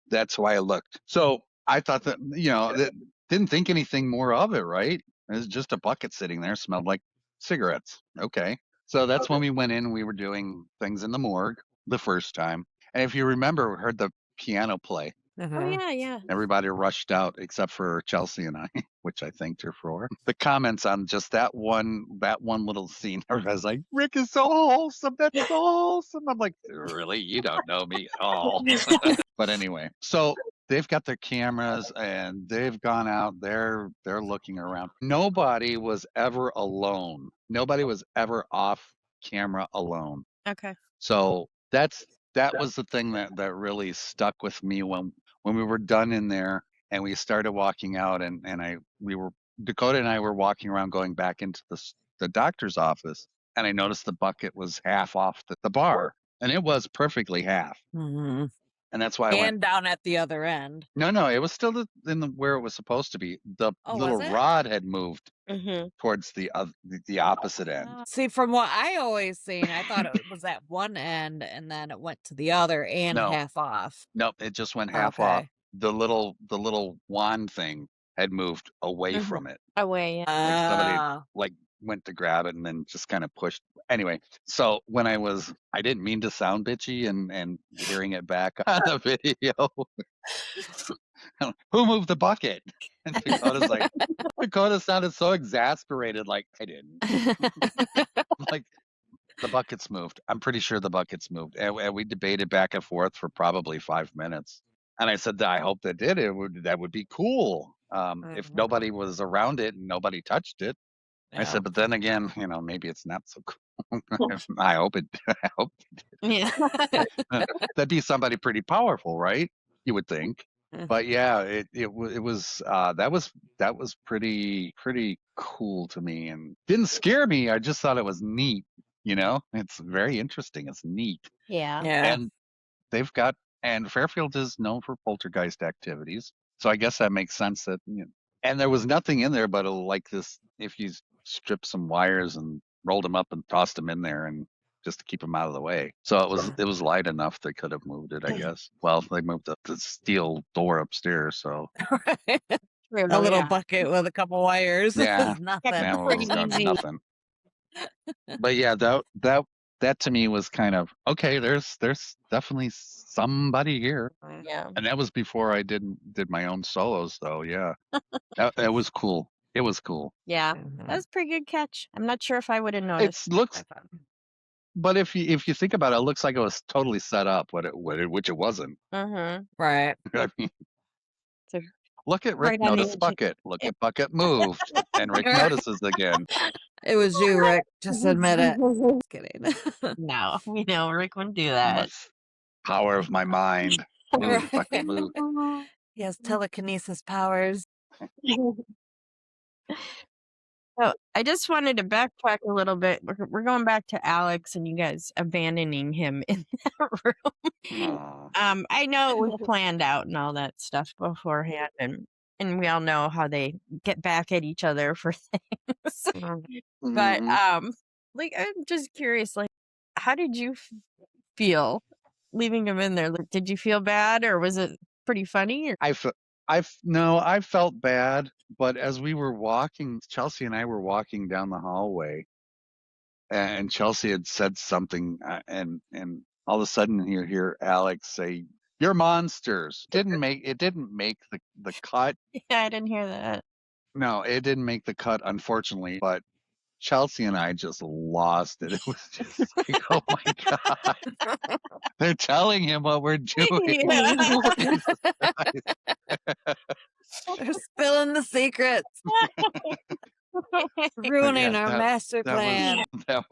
That's why I looked. So I thought that didn't think anything more of it, right? It was just a bucket sitting there, smelled like cigarettes. Okay. So that's when we went in and we were doing things in the morgue the first time. And if you remember, we heard the piano play. Oh Mhm. yeah, yeah. Everybody rushed out except for Chelsea and I, which I thanked her for. The comments on just that one little scene, everybody's like, Rick is so wholesome. That's so wholesome. I'm like, really? You don't know me at all. But anyway, so they've got their cameras and they've gone out. They're looking around. Nobody was ever alone. Nobody was ever off camera alone. Okay. So that was the thing that really stuck with me when we were done in there and we started walking out, and Dakota and I were walking around going back into the doctor's office, and I noticed the bucket was half off the bar, and it was perfectly half. Mhm. And that's why I went, And down at the other end. no, it was still in the where it was supposed to be. The Oh, little was it? rod had moved Mm-hmm. towards the opposite end. See, from what I always seen, I thought it was at one end and then it went to the other and No. half off. Nope, it just went half off. Okay. The little wand thing had moved away Mhm. from it. Away. Yeah. Like somebody Ah. like went to grab it and then just kind of pushed. Anyway, so when I didn't mean to sound bitchy and hearing it back on the video, who moved the bucket? And Dakota sounded so exasperated, like, I didn't. Like, the buckets moved. I'm pretty sure the buckets moved. And we debated back and forth for probably 5 minutes. And I said, I hope that did. That would be cool. If nobody was around it and nobody touched it. I said, but then again, maybe it's not so cool. I hope it. I hope Yeah. that'd be somebody pretty powerful, right? You would think. But yeah, it was that was pretty cool to me, and didn't scare me. I just thought it was neat. It's very interesting. It's neat, Yeah. Yeah. and they've got and Fairfield is known for poltergeist activities, so I guess that makes sense that. And there was nothing in there but like this. If you strip some wires and rolled them up and tossed them in there and just to keep them out of the way. So it was light enough they could have moved it, I guess. Well, they moved the steel door upstairs, so Right. True, A little yeah. bucket with a couple wires. yeah, Nothing. yeah, well, pretty it's gonna be easy. nothing. But yeah, that to me was kind of okay. There's definitely somebody here, Yeah. and that was before I did my own solos, though. Yeah, that was cool. It was cool. Yeah. Mhm. That's a pretty good catch. I'm not sure if I would have It noticed. looks, but if you think about it, it looks like it was totally set up, which it wasn't. Mm-hmm. Right. I mean, So look at Rick right on the noticed edge. bucket. Look at bucket moved, and Rick notices again. It was you, Rick. Just admit it. Just kidding. No, we know Rick wouldn't do that. Must power of my mind. Move, bucket move. He has telekinesis powers. So I just wanted to backtrack a little bit. We're going back to Alex and you guys abandoning him in that room. Aw. I know it was planned out and all that stuff beforehand, and we all know how they get back at each other for things. But Mhm. like I'm just curious, like, how did you feel leaving him in there? Like, did you feel bad or was it pretty funny? Or No, I felt bad, but as we were walking, Chelsea and I were walking down the hallway, and Chelsea had said something, and all of a sudden you hear Alex say, "You're monsters." It didn't make the cut. yeah, I didn't hear that. No, it didn't make the cut, unfortunately. But Chelsea and I just lost it. It was just like, oh my god, they're telling him what we're doing. Yeah. Jesus Christ. They're spilling the secrets. Ruining Yeah, our master that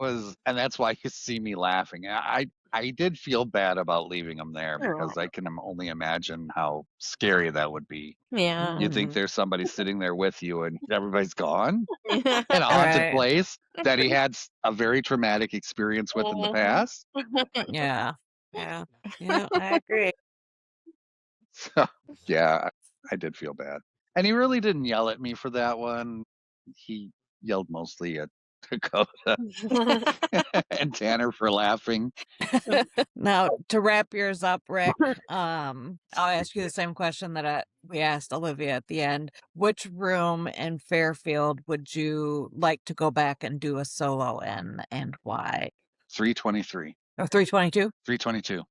was plan. and that's why you see me laughing. I did feel bad about leaving him there because I can only imagine how scary that would be. Yeah. You think there's somebody sitting there with you and everybody's gone in a haunted Right. place that he had a very traumatic experience with in the past. Yeah. Yeah. Yeah. I agree. So, yeah, I did feel bad. And he really didn't yell at me for that one. He yelled mostly at Dakota and Tanner for laughing. Now, to wrap yours up, Rick, I'll ask you the same question that we asked Olivia at the end. Which room in Fairfield would you like to go back and do a solo in, and why? 323. Or 322? 322.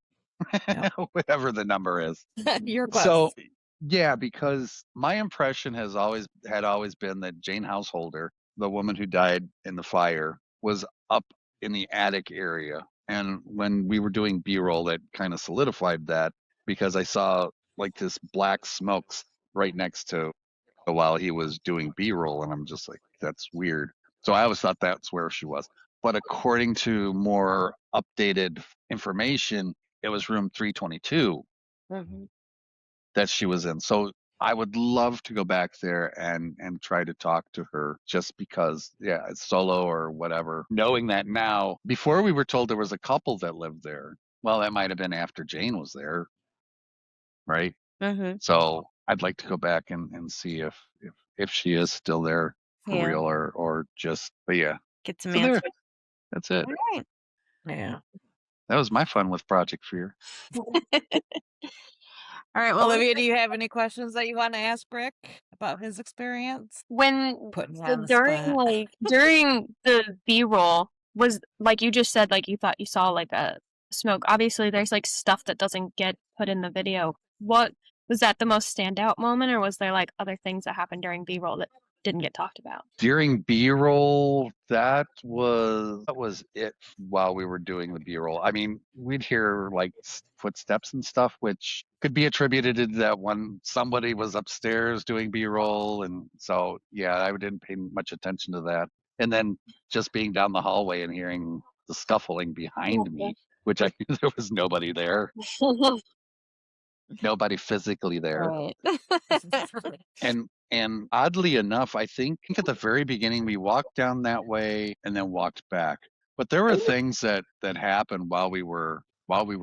Yep. Whatever the number is. You're close. So, yeah, because my impression had always been that Jane Householder, the woman who died in the fire, was up in the attic area. And when we were doing B-roll, that kind of solidified that because I saw like this black smokes right next to while he was doing B-roll, and I'm just like, that's weird. So I always thought that's where she was. But according to more updated information, it was room 322 that she was in. So I would love to go back there and try to talk to her just because, yeah, it's solo or whatever. Knowing that now, before we were told there was a couple that lived there. Well, that might have been after Jane was there, right? So I'd like to go back and see if she is still there for Yeah. real or just, but yeah, Get some so there, answers. that's it. All right. Yeah. That was my fun with Project Fear. All All right. Well, Olivia, do you have any questions that you want to ask Rick about his experience? When Put me so on the during spot. during the B-roll, was like you just said, like you thought you saw like a smoke. Obviously there's like stuff that doesn't get put in the video. What was that the most standout moment, or was there like other things that happened during B-roll that didn't get talked about? During B-roll, that was it while we were doing the B-roll. I mean, we'd hear like footsteps and stuff, which could be attributed to that one somebody was upstairs doing B-roll, and so yeah, I didn't pay much attention to that. And then just being down the hallway and hearing the scuffling behind me, which I knew there was nobody there, nobody physically there. right. And oddly enough, I think at the very beginning we walked down that way and then walked back. But there were things that happened while we were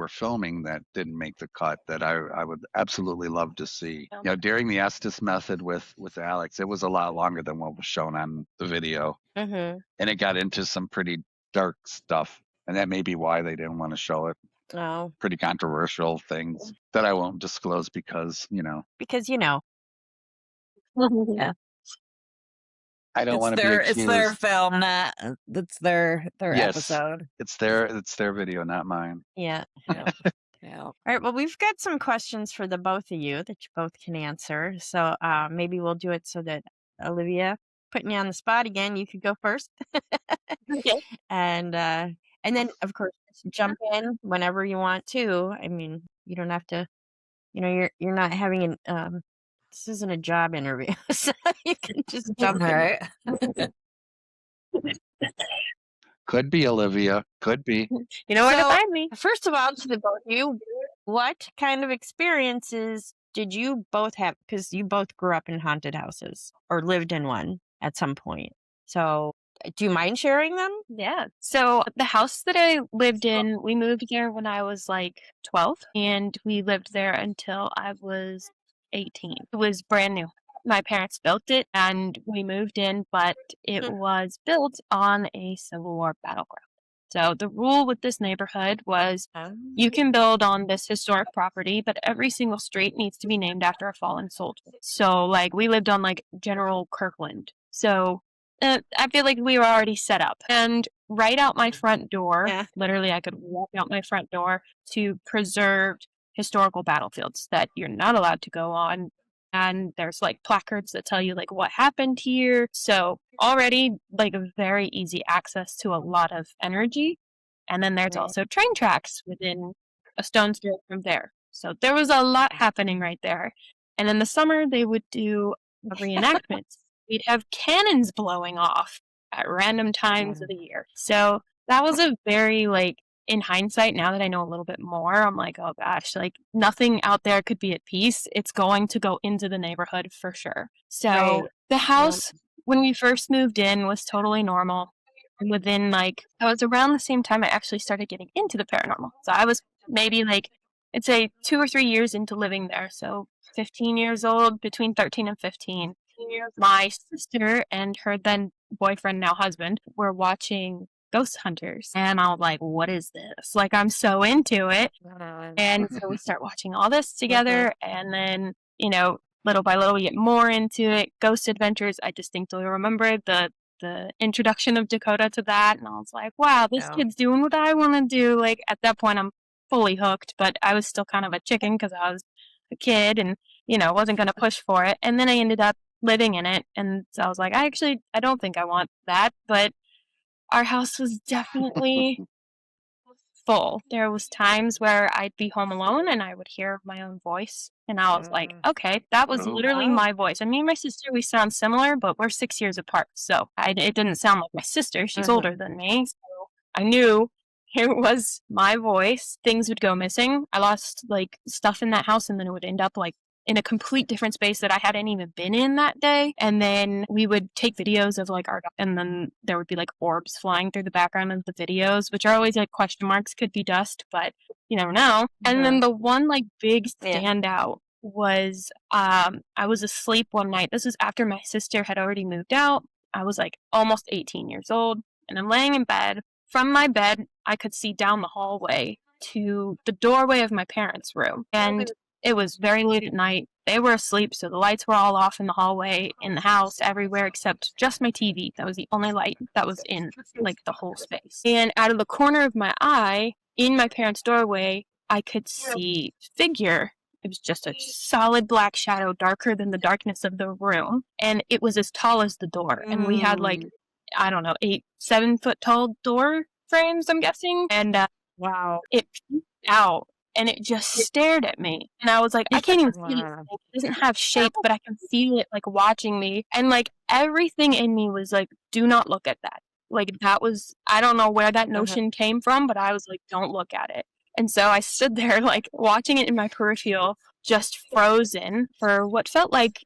filming that didn't make the cut that I would absolutely love to see. You know, during the Estes method with Alex, it was a lot longer than what was shown on the video, Mm-hmm. and it got into some pretty dark stuff, and that may be why they didn't want to show it. Oh, Pretty controversial things that I won't disclose because because you know. Yeah. I don't It's want to be their accused. it's their film, not it's their Yes. episode. It's their video, not mine. Yeah. Yeah. Yeah. All right. Well, we've got some questions for the both of you that you both can answer. So maybe we'll do it so that Olivia, putting you on the spot again, you could go first. Okay. And then of course just jump in whenever you want to. I mean, you don't have to. You're not having an this isn't a job interview, so you can just jump All in. right. Could be Olivia. Could be. You know where to So, find me. First of all, to the both of you, what kind of experiences did you both have? Because you both grew up in haunted houses or lived in one at some point. So, do you mind sharing them? Yeah. So the house that I lived in, we moved there when I was like 12, and we lived there until I was 18. It was brand new. My parents built it and we moved in, but it was built on a Civil War battleground. So the rule with this neighborhood was you can build on this historic property, but every single street needs to be named after a fallen soldier. So like we lived on like General Kirkland. So I feel like we were already set up. And right out my front door, Yeah. literally I could walk out my front door to preserved historical battlefields that you're not allowed to go on. And there's like placards that tell you like what happened here. So already like a very easy access to a lot of energy. And then there's Right. also train tracks within a stone's throw from there. So there was a lot happening right there. And in the summer they would do reenactments. We'd have cannons blowing off at random times of the year. So that was a very like in hindsight, now that I know a little bit more, I'm like, oh gosh, like nothing out there could be at peace. It's going to go into the neighborhood for sure. So Right. the house, when we first moved in, was totally normal. And within like, I was around the same time I actually started getting into the paranormal. So I was maybe like, I'd say 2 or 3 years into living there. So 15 years old, between 13 and 15. My sister and her then boyfriend, now husband, were watching Ghost Hunters. And I was like, what is this? Like, I'm so into it. And so we start watching all this together. And then, little by little, we get more into it. Ghost Adventures, I distinctly remember the introduction of Dakota to that. And I was like, wow, this kid's doing what I want to do. Like, at that point, I'm fully hooked. But I was still kind of a chicken because I was a kid and, wasn't going to push for it. And then I ended up living in it. And so I was like, I don't think I want that. But our house was definitely full. There was times where I'd be home alone and I would hear my own voice. And I was like, okay, that was literally my voice. And me and my sister, we sound similar, but we're 6 years apart. So it didn't sound like my sister. She's older than me. So I knew it was my voice. Things would go missing. I lost like stuff in that house and then it would end up like in a complete different space that I hadn't even been in that day. And then we would take videos of like and then there would be like orbs flying through the background of the videos, which are always like question marks, could be dust, but you never know. And then the one like big standout was I was asleep one night. This was after my sister had already moved out. I was like almost 18 years old and I'm laying in bed. From my bed, I could see down the hallway to the doorway of my parents' room. And It was very late at night. They were asleep, so the lights were all off in the hallway, in the house, everywhere except just my TV. That was the only light that was in like the whole space. And out of the corner of my eye, in my parents' doorway, I could see a figure. It was just a solid black shadow, darker than the darkness of the room, and it was as tall as the door. And we had like, I don't know, 7 foot tall door frames, I'm guessing. And Wow. it peeked out and it just stared at me. And I was like, I can't even see it. Wow. It doesn't have shape, but I can feel it like watching me. And like everything in me was like, do not look at that. Like that was, I don't know where that notion came from, but I was like, don't look at it. And so I stood there like watching it in my peripheral, just frozen for what felt like,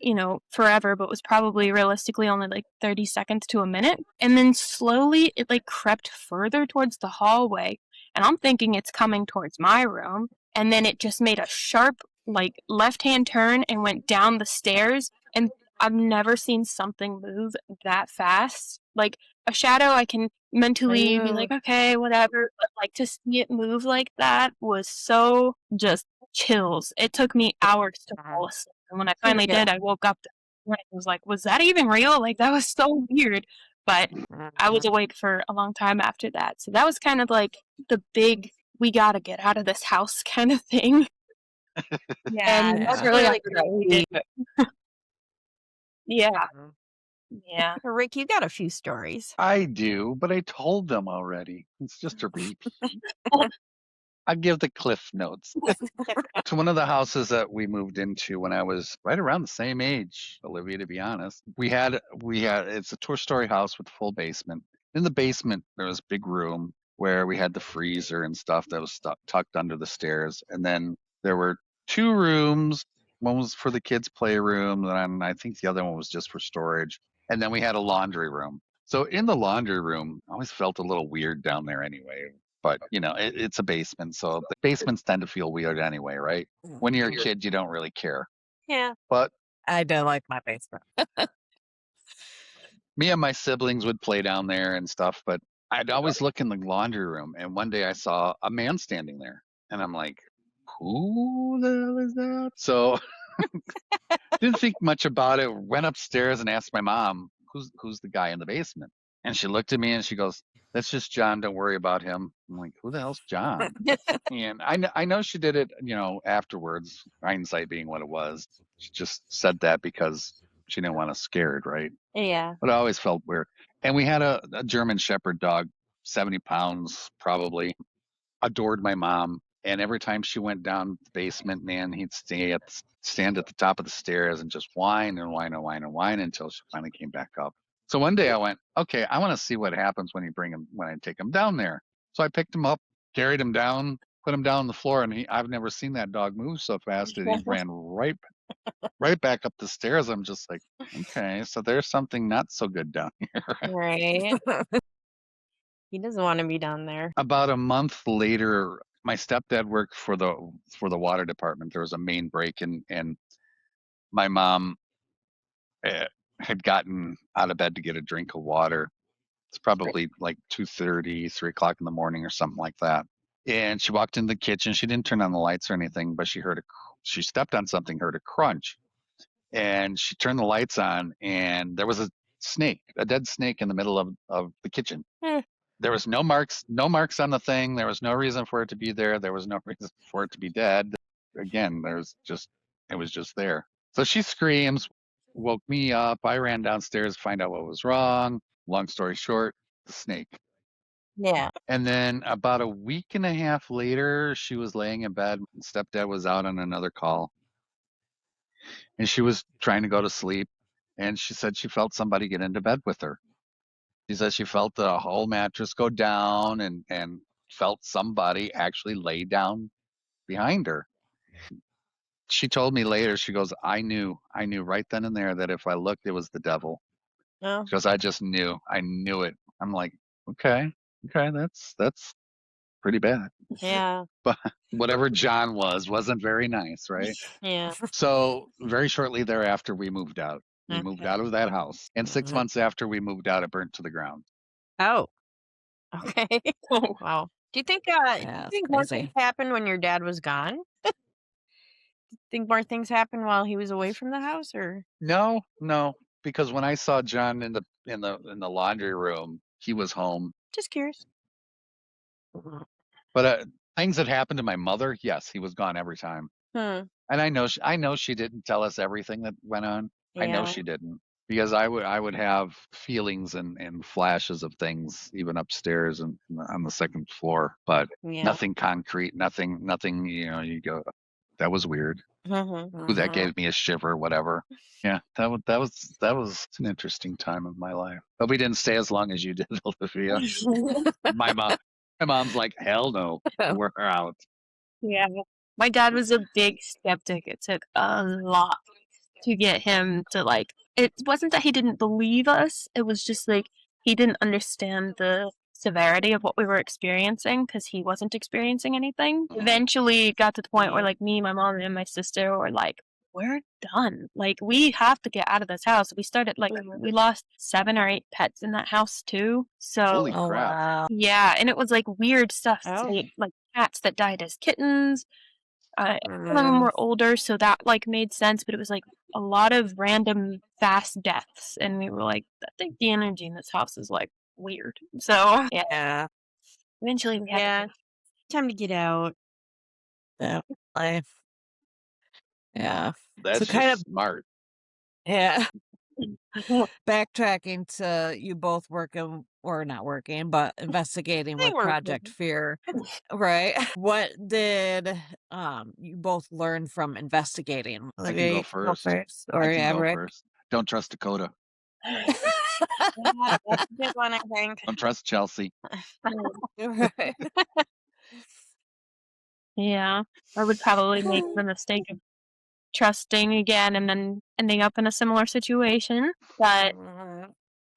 forever, but was probably realistically only like 30 seconds to a minute. And then slowly it like crept further towards the hallway. And I'm thinking it's coming towards my room. And then it just made a sharp, like, left-hand turn and went down the stairs. And I've never seen something move that fast. Like, a shadow, I can mentally be like, okay, whatever. But, like, to see it move like that was so just chills. It took me hours to fall asleep. And when I finally did, I woke up and I was like, was that even real? Like, that was so weird. But I was awake for a long time after that. So that was kind of like the big, we gotta get out of this house kind of thing. Yeah, And that's shortly really after that, we did. Yeah. Yeah. Rick, you got a few stories. I do, but I told them already. It's just a repeat. I give the cliff notes. To one of the houses that we moved into when I was right around the same age, Olivia, to be honest. It's a two-story house with full basement. In the basement, there was a big room where we had the freezer and stuff that was tucked under the stairs. And then there were 2 rooms. One was for the kids' playroom, and I think the other one was just for storage. And then we had a laundry room. So in the laundry room, I always felt a little weird down there anyway. But it's a basement, so the basements tend to feel weird anyway, right? When you're a kid, you don't really care. Yeah. But I do like my basement. me and my siblings would play down there and stuff, but I'd always look in the laundry room, and one day I saw a man standing there, and I'm like, who the hell is that? So didn't think much about it. Went upstairs and asked my mom, who's the guy in the basement? And she looked at me and she goes, that's just John. Don't worry about him. I'm like, who the hell's John? And I know she did it, afterwards, hindsight being what it was. She just said that because she didn't want us scared, right? Yeah. But I always felt weird. And we had a German Shepherd dog, 70 pounds probably, adored my mom. And every time she went down the basement, man, he'd stand at the top of the stairs and just whine and whine and whine and whine until she finally came back up. So one day I went, okay, I want to see what happens when I take him down there. So I picked him up, carried him down, put him down on the floor, and I've never seen that dog move so fast that he ran right back up the stairs. I'm just like, okay, so there's something not so good down here. Right. He doesn't want to be down there. About a month later, my stepdad worked for the water department. There was a main break, and my mom had gotten out of bed to get a drink of water. It's probably like 2:30, 3 o'clock in the morning or something like that. And she walked in the kitchen. She didn't turn on the lights or anything, but she stepped on something, heard a crunch, and she turned the lights on, and there was a dead snake in the middle of the kitchen. There was no marks on the thing. There was no reason for it to be there. There was no reason for it to be dead. Again, it was just there. So she screams, woke me up. I ran downstairs to find out what was wrong. Long story short, the snake. Yeah. And then about a week and a half later, she was laying in bed. Stepdad was out on another call, and she was trying to go to sleep. And she said she felt somebody get into bed with her. She said she felt the whole mattress go down and felt somebody actually lay down behind her. She told me later, she goes, I knew right then and there that if I looked, it was the devil. Oh. Because I just knew. I knew it. I'm like, okay, that's pretty bad. Yeah. But whatever John wasn't very nice, right? Yeah. So very shortly thereafter, we moved out. We moved Okay. out of that house. And 6 months after we moved out, it burnt to the ground. Oh. Okay. Wow. Do you think Yeah, more crazy. things happened when your dad was gone? Think more things happened while he was away from the house, or? No, because when I saw John in the laundry room, he was home. Just curious. But things that happened to my mother, yes, he was gone every time. Hmm. And I know she didn't tell us everything that went on. I know Yeah. she didn't, because I would have feelings and flashes of things even upstairs and on the second floor, but Yeah. nothing concrete, nothing. You go, that was weird. Ooh, that gave me a shiver, whatever. Yeah, that was an interesting time of my life. But we didn't stay as long as you did, Olivia. My mom's like, hell no, we're out. Yeah. My dad was a big skeptic. It took a lot to get him to like, it wasn't that he didn't believe us, it was just like he didn't understand the severity of what we were experiencing because he wasn't experiencing anything. Eventually it got to the point where like me, my mom, and my sister were like, we're done. Like, we have to get out of this house. We started like we lost 7 or 8 pets in that house too. So Holy Oh crap. wow. yeah, and it was like weird stuff. Oh. Like cats that died as kittens. Some of them were older, so that like made sense, but it was like a lot of random fast deaths, and we were like, I think the energy in this house is like weird. So yeah, Yeah. eventually we had Yeah. Time to get out. Definitely. Yeah. That's So just kind of smart. yeah. to. Backtracking to you both working or not working, but investigating They with were Project Fear. Right. What did you both learn from investigating? I can Olivia, go you go first. first. Or I can yeah, go Rick. first. Don't trust Dakota. Yeah, that's a good one, I think. Don't trust Chelsea. Right. Yeah, I would probably make the mistake of trusting again and then ending up in a similar situation. But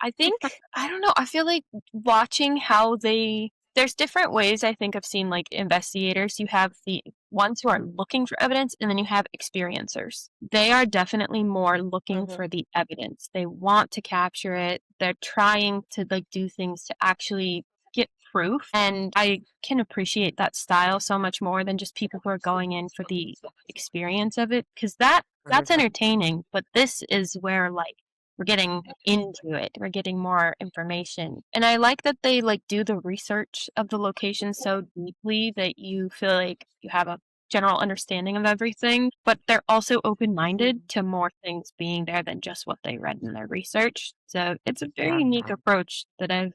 I think, I don't know, I feel like watching how there's different ways I think I've seen like investigators. You have the ones who are looking for evidence, and then you have experiencers. They are definitely more looking for the evidence. They want to capture it. They're trying to like do things to actually get proof. And I can appreciate that style so much more than just people who are going in for the experience of it, because that's entertaining. But this is where like we're getting into it. We're getting more information. And I like that they like do the research of the location so deeply that you feel like you have a general understanding of everything, but they're also open-minded to more things being there than just what they read in their research. So it's a very unique approach that I've,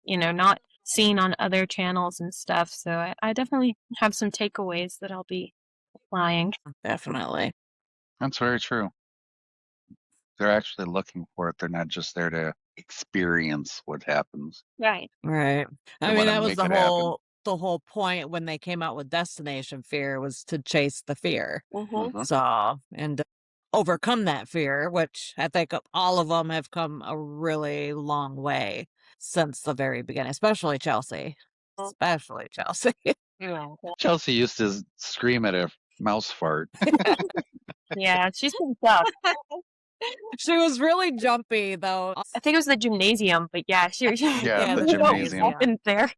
not seen on other channels and stuff. So I definitely have some takeaways that I'll be applying. Definitely. That's very true. They're actually looking for it. They're not just there to experience what happens. Right. Right. They I mean, wanna that was make it happen. the whole point when they came out with Destination Fear was to chase the fear. Mhm. So, and overcome that fear, which I think all of them have come a really long way since the very beginning, especially Chelsea. Especially Chelsea. Chelsea used to scream at a mouse fart. Yeah, she's been tough. She was really jumpy though. I think it was the gymnasium, but yeah, she Yeah, the we don't gymnasium. happen there.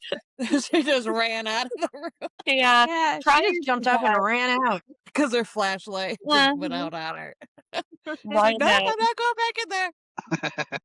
She just ran out of the room Yeah, Yeah, prior she to just jumped up and that, ran out. because her flashlight just went out on her. She's like, right no, now, I'm not going back in there.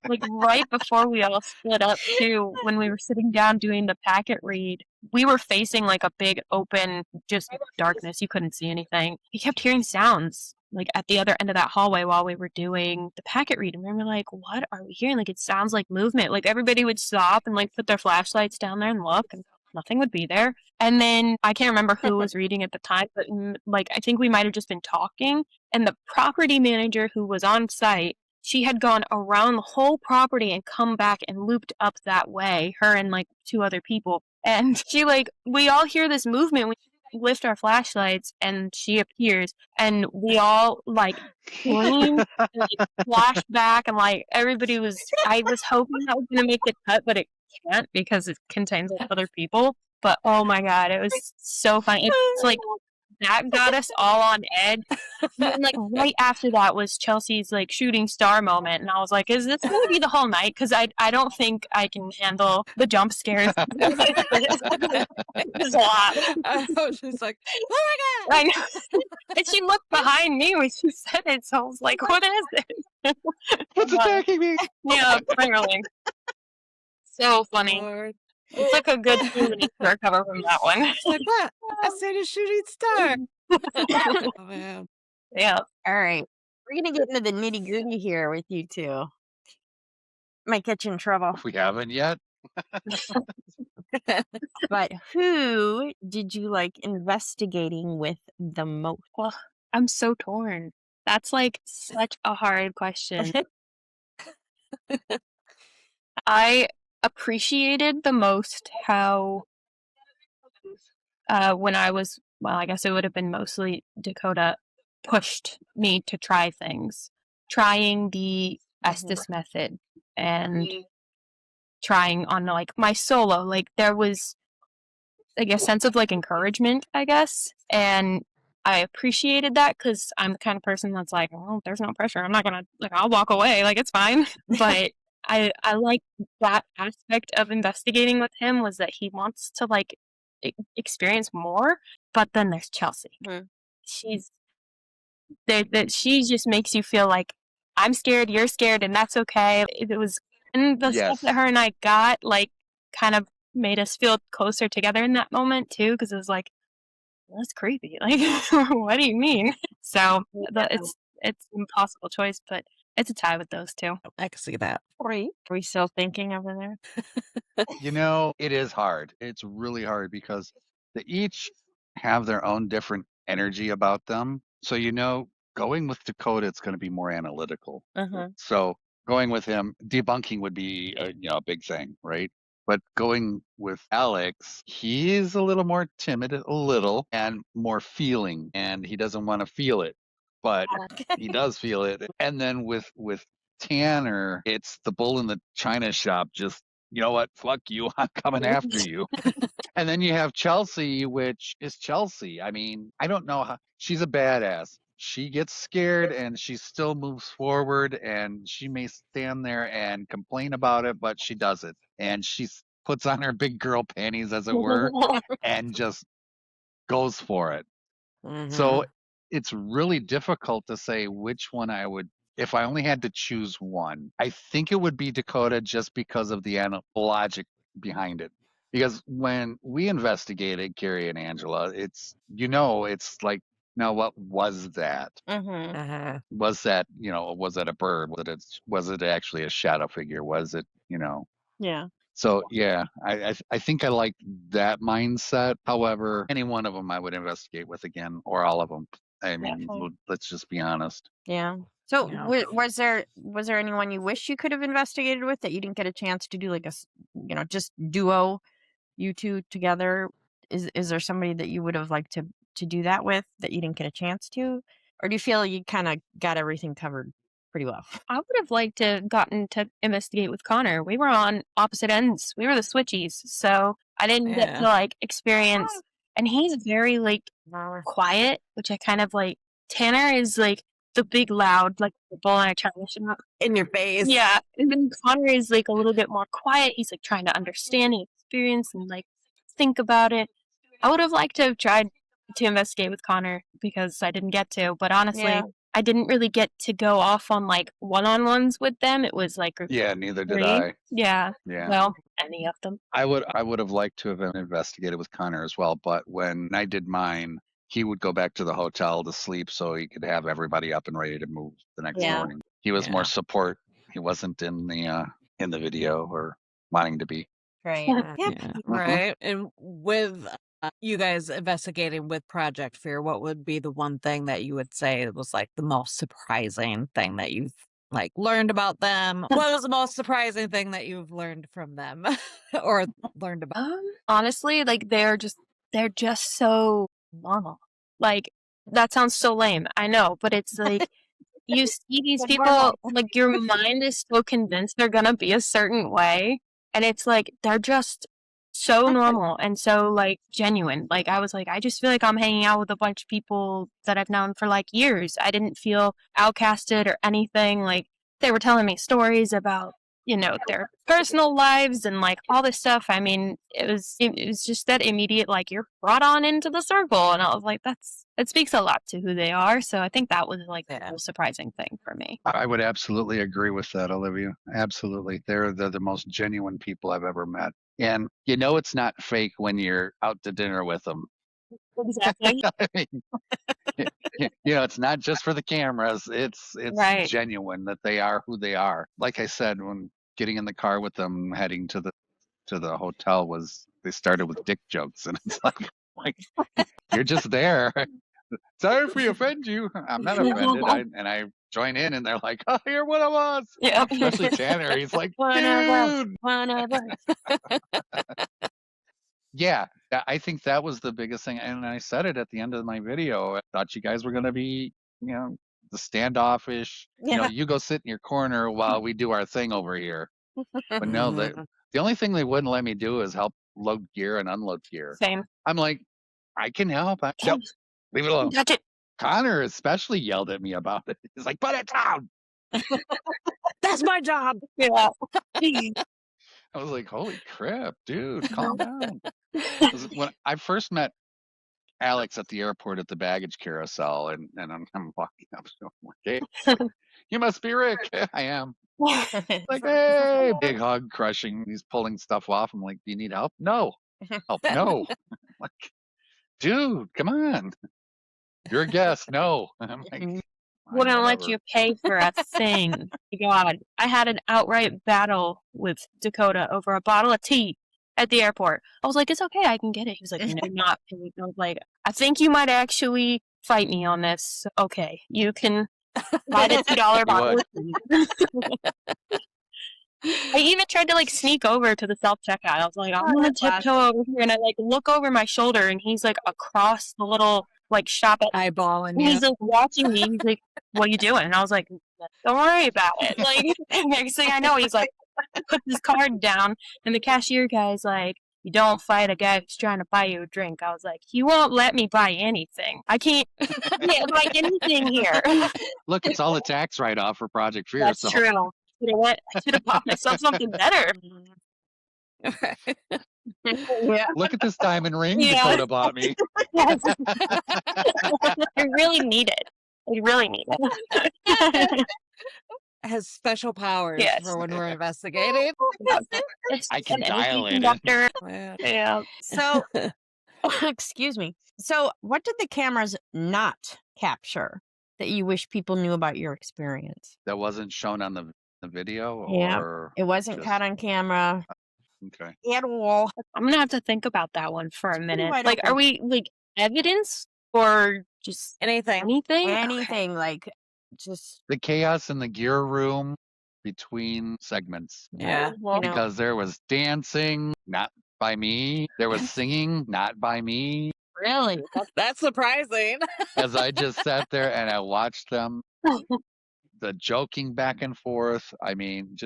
like right before we all split up too, when we were sitting down doing the packet read, we were facing like a big open, just darkness. You couldn't see anything. We kept hearing sounds like at the other end of that hallway while we were doing the packet read, and we were like, "What are we hearing? Like it sounds like movement." Like everybody would stop and like put their flashlights down there and look, and nothing would be there. And then I can't remember who was reading at the time, but like I think we might have just been talking, and the property manager who was on site, she had gone around the whole property and come back and looped up that way, her and like 2 other people. And she like, we all hear this movement. We lift our flashlights and she appears, and we all like scream and like flash back, and like everybody was, I was hoping that was going to make the cut, but it can't because it contains other people. But oh my God, it was so funny. It's like, that got us all on edge. And then, like, right after that was Chelsea's, like, shooting star moment. And I was like, is this going to be the whole night? Because I don't think I can handle the jump scares. was a lot. I was just like, oh my I know. And she looked behind me when she said it, so I was like, what is it? What's attacking me? Yeah, apparently. So God, funny. Lord. It took a good 2 minutes to recover from that one. It's like, what? I said a shooting star. Oh, man. Yeah. All right. We're going to get into the nitty gritty here with you two. Might get you in trouble. We haven't yet. But who did you like investigating with the most? Well, I'm so torn. That's like such a hard question. I appreciated the most how when I was, well, I guess it would have been mostly Dakota, pushed me to try things. Trying the Estes method and trying on like my solo. Like there was like a sense of like encouragement, I guess. And I appreciated that because I'm the kind of person that's like, well, there's no pressure. I'm not gonna like I'll walk away, like it's fine. But I like that aspect of investigating with him was that he wants to like experience more. But then there's Chelsea. Mhm. She's that she just makes you feel like I'm scared, you're scared, and that's okay. It was and the stuff Yes. that her and I got like kind of made us feel closer together in that moment too, because it was like that's creepy. Like, what do you mean? So it's an impossible choice, but it's a tie with those two. I can see that. Are we still thinking over there? You know, it is hard. It's really hard because they each have their own different energy about them. So, you know, going with Dakota, it's going to be more analytical. Uh-huh. So going with him, debunking would be a big thing, right? But going with Alex, he's a little more timid, a little, and more feeling, and he doesn't want to feel it, but he does feel it. And then with Tanner, it's the bull in the china shop. Just you know what? Fuck you! I'm coming after you. And then you have Chelsea, which is Chelsea. I mean, I don't know how she's a badass. She gets scared and she still moves forward and she may stand there and complain about it, but she does it. And she puts on her big girl panties, as it were, and just goes for it. So it's really difficult to say which one I would, if I only had to choose one. I think it would be Dakota just because of the logic behind it. Because when we investigated Carrie and Angela, it's like, now what was that? Mm-hmm. Was that, was that a bird? Was it actually a shadow figure? Was it, Yeah. So yeah, I think I like that mindset. However, any one of them I would investigate with again, or all of them. I mean, let's just be honest. Yeah. So Yeah. was there anyone you wish you could have investigated with that you didn't get a chance to do like a just duo, you two together? Is there somebody that you would have liked to do that with that you didn't get a chance to, or do you feel you kind of got everything covered pretty well? I would have liked to have gotten to investigate with Connor. We were on opposite ends. We were the switchies, so I didn't get to like experience. And he's very like quiet, which I kind of like. Tanner is like the big loud, like the bull in a china shop. In your face. Yeah, and then Connor is like a little bit more quiet. He's like trying to understand and experience and like think about it. I would have liked to have tried to investigate with Connor because I didn't get to, but honestly, Yeah. I didn't really get to go off on like one-on-ones with them. It was like Yeah, neither did three. I. Yeah. Yeah. Well, any of them. I would have liked to have investigated with Connor as well, but when I did mine, he would go back to the hotel to sleep so he could have everybody up and ready to move the next Yeah. morning. He was more support. He wasn't in the video or wanting to be. Right. Yeah. Right. And with you guys investigating with Project Fear, what would be the one thing that you would say was like the most surprising thing that you've like learned about them? What was the most surprising thing that you've learned from them or learned about? Honestly, like they're just so normal. Like that sounds so lame. I know, but it's like you see these people, like your mind is so convinced they're gonna be a certain way, and it's like they're just so normal and so like genuine. Like I was like, I just feel like I'm hanging out with a bunch of people that I've known for like years. I didn't feel outcasted or anything. Like they were telling me stories about, their personal lives and like all this stuff. I mean, it was just that immediate, like, you're brought on into the circle, and I was like, it speaks a lot to who they are. So I think that was like the most surprising thing for me. I would absolutely agree with that, Olivia. Absolutely. They're the most genuine people I've ever met. And it's not fake when you're out to dinner with them. Exactly. I mean, it's not just for the cameras. It's Right. genuine that they are who they are. Like I said, when getting in the car with them, heading to the hotel, they started with dick jokes, and it's like you're just there. Sorry if we offend you. I'm not offended. I join in, and they're like, "Oh, you're one of us." Yeah. Especially Tanner. He's like, One of us. "Dude." One of us. Yeah, I think that was the biggest thing, and I said it at the end of my video. I thought you guys were going to be, the standoffish. Yeah. You go sit in your corner while we do our thing over here. But no, the only thing they wouldn't let me do is help load gear and unload gear. Same. I'm like, I can help. Nope, leave it alone. Touch it. Connor especially yelled at me about it. He's like, put it down. That's my job. Yeah. I was like, holy crap, dude, calm down. When I first met Alex at the airport at the baggage carousel, and I'm walking up to him, okay, you must be Rick. I am. Like, hey, big hug, crushing. He's pulling stuff off. I'm like, do you need help? No. Help? No. Like, dude, come on. You're a guest. No. I'm like, Wouldn't let you pay for a thing. God, I had an outright battle with Dakota over a bottle of tea at the airport. I was like, it's okay, I can get it. He was like, no, not. I was like, I think you might actually fight me on this. Okay, you can buy the $2 bottle of tea. I even tried to like sneak over to the self checkout. I was like, I'm gonna tiptoe over here, and I like look over my shoulder, and he's like across the little like shop at eyeballing you. He's like watching me. He's like, "What are you doing?" And I was like, "Don't worry about it." Like next thing I know, he's like, puts his card down, and the cashier guy's like, "You don't fight a guy who's trying to buy you a drink." I was like, "He won't let me buy anything. I can't buy anything here." Look, it's all the tax write-off for Project Fear. That's true. I should have bought myself something better. Yeah. Look at this diamond ring Dakota bought me. Yes. I really need it. I really need it. Has special powers for when we're investigating. I can dial it. Yeah. So, excuse me. So, what did the cameras not capture that you wish people knew about your experience? That wasn't shown on the video? Or it wasn't caught on camera. Okay. At all. I'm gonna have to think about that one for a minute. wide Like, open. are we like evidence or just Anything. Anything like just The chaos in the gear room between segments. Yeah. Because there was dancing, not by me. There was singing, not by me. really. That's surprising. As I just sat there and I watched them, the joking back and forth. I mean,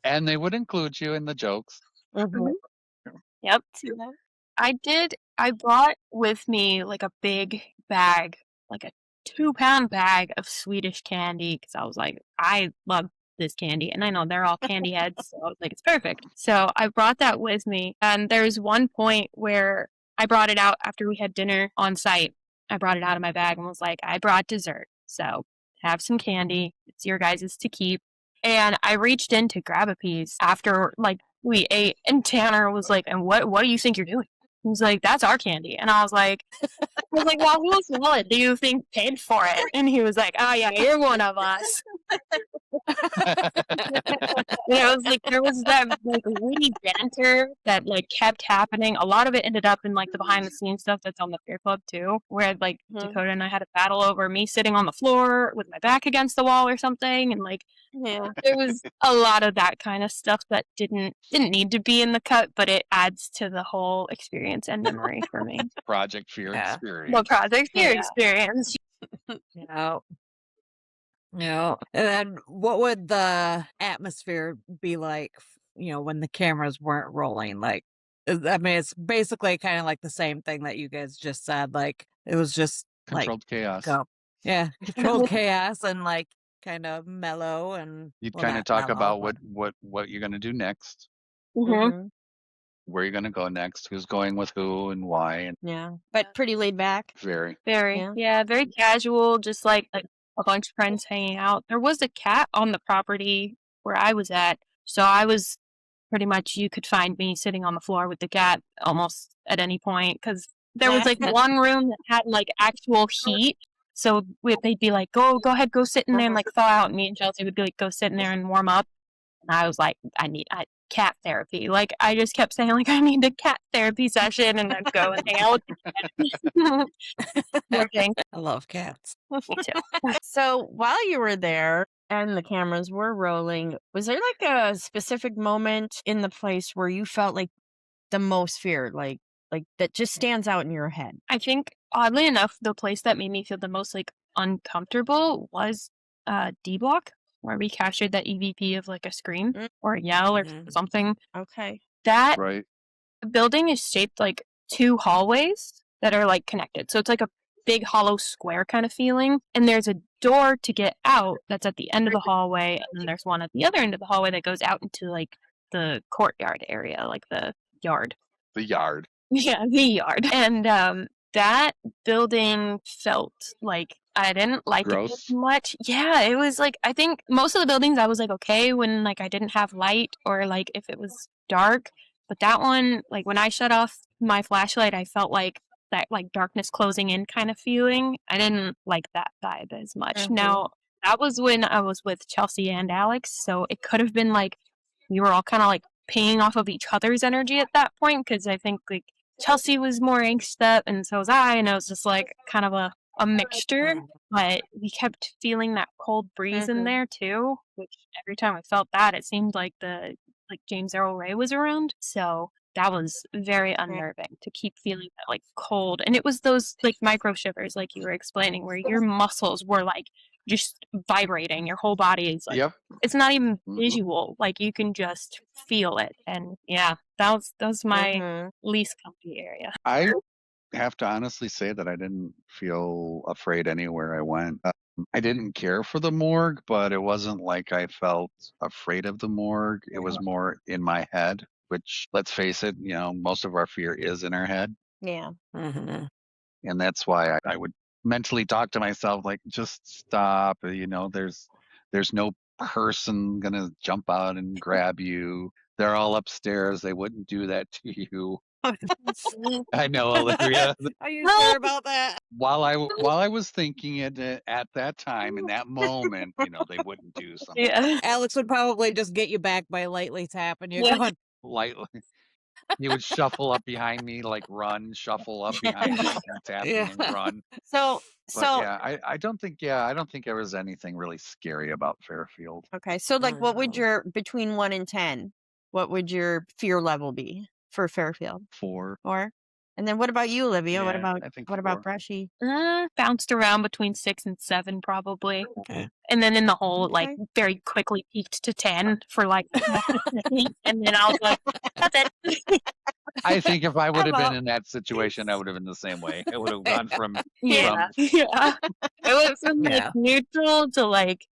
and they would include you in the jokes. Mhm. Yep. I brought with me like a big bag, like a 2-pound bag of Swedish candy, because I was like, I love this candy, and I know they're all candy heads, so I was like, it's perfect. So I brought that with me, and there's one point where I brought it out after we had dinner on site. I brought it out of my bag and was like, I brought dessert, so have some candy. It's your guys' to keep. And I reached in to grab a piece after like we ate, and Tanner was like, and what do you think you're doing? He was like, that's our candy. And I was like, well, whose wallet do you think paid for it? And he was like, oh yeah, you're one of us. And I was like, there was that like witty banter that like kept happening. A lot of it ended up in like the behind the scenes stuff that's on the Fear Club too, where like Dakota and I had a battle over me sitting on the floor with my back against the wall or something, and like there was a lot of that kind of stuff that didn't need to be in the cut, but it adds to the whole experience and memory for me. Project Fear experience. The Project Fear experience. No. And then what would the atmosphere be like, when the cameras weren't rolling? Like, I mean, it's basically kind of like the same thing that you guys just said. Like, it was just Controlled chaos. controlled chaos. And like, kind of mellow and You'd well, kind of not talk mellow, about but what you're going to do next, Mm-hmm. where you're going to go next, who's going with who, and why, and Yeah. But pretty laid back. very. Very, Yeah. yeah, very casual, just like a bunch of friends hanging out. There was a cat on the property where I was at, so I was pretty much, you could find me sitting on the floor with the cat almost at any point because there was like one room that had like actual heat. So they'd be like, go ahead, go sit in there and like thaw out. And me and Chelsea would be like, go sit in there and warm up. And I was like, I need cat therapy. Like I just kept saying like I need a cat therapy session, and I'd go and hang out with the cat. Working. I love cats. Me too. So while you were there and the cameras were rolling, was there like a specific moment in the place where you felt like the most fear, like that just stands out in your head? I think oddly enough, the place that made me feel the most like uncomfortable was D Block, where we captured that EVP of like a scream Mm. or a yell or Mhm. something. Okay. That Right. building is shaped like two hallways that are like connected. So it's like a big hollow square kind of feeling. And there's a door to get out that's at the end of the hallway. And then there's one at the other end of the hallway that goes out into like the courtyard area, like the yard. The yard. Yeah, the yard. And that building felt like I didn't like it as Gross. much. Yeah, it was like I think most of the buildings I was like okay when like I didn't have light or like if it was dark. But that one, like when I shut off my flashlight, I felt like that like darkness closing in kind of feeling. I didn't like that vibe as much. Mhm. Now, that was when I was with Chelsea and Alex, so it could have been like we were all kind of like pinging off of each other's energy at that point because I think like Chelsea was more angsted up and so was I, and it was just like kind of a mixture. But we kept feeling that cold breeze in Mhm. there too, which every time I felt that, it seemed like James Earl Ray was around. So that was very unnerving to keep feeling that like cold. And it was those like micro shivers, like you were explaining, where your muscles were like just vibrating. Your whole body is like, Yep. it's not even Mhm. visual. Like you can just feel it. And yeah, that was my Mhm. least comfy area. I have to honestly say that I didn't feel afraid anywhere I went. I didn't care for the morgue, but it wasn't like I felt afraid of the morgue. It was more in my head, which, let's face it, most of our fear is in our head. Yeah. Mhm. And that's why I would mentally talk to myself, like, just stop. There's no person going to jump out and grab you. They're all upstairs. They wouldn't do that to you. I know, Olivia. Are you sure about that? While I was thinking it at that time, in that moment, they wouldn't do something Yeah. Alex would probably just get you back by lightly tapping you, Yeah. going, lightly. He would shuffle up behind me, like run, shuffle up behind me, and tap me yeah. and run. So But yeah, I don't think there was anything really scary about Fairfield. okay. So like what would Mhm. your between 1 and 10, what would your fear level be for Fairfield? 4. 4? And then what about you, Olivia? What Yeah, about I think what about 4. Brushy? Bounced around between 6 and 7 probably. Okay. And then in the hole, like Okay. very quickly peaked to 10 for like half a second. And then I was like, that's it. I think if I would I'm have been up. in that situation, I would have been the same way. It would have gone from Yeah. Yeah. It went from like Yeah. neutral to like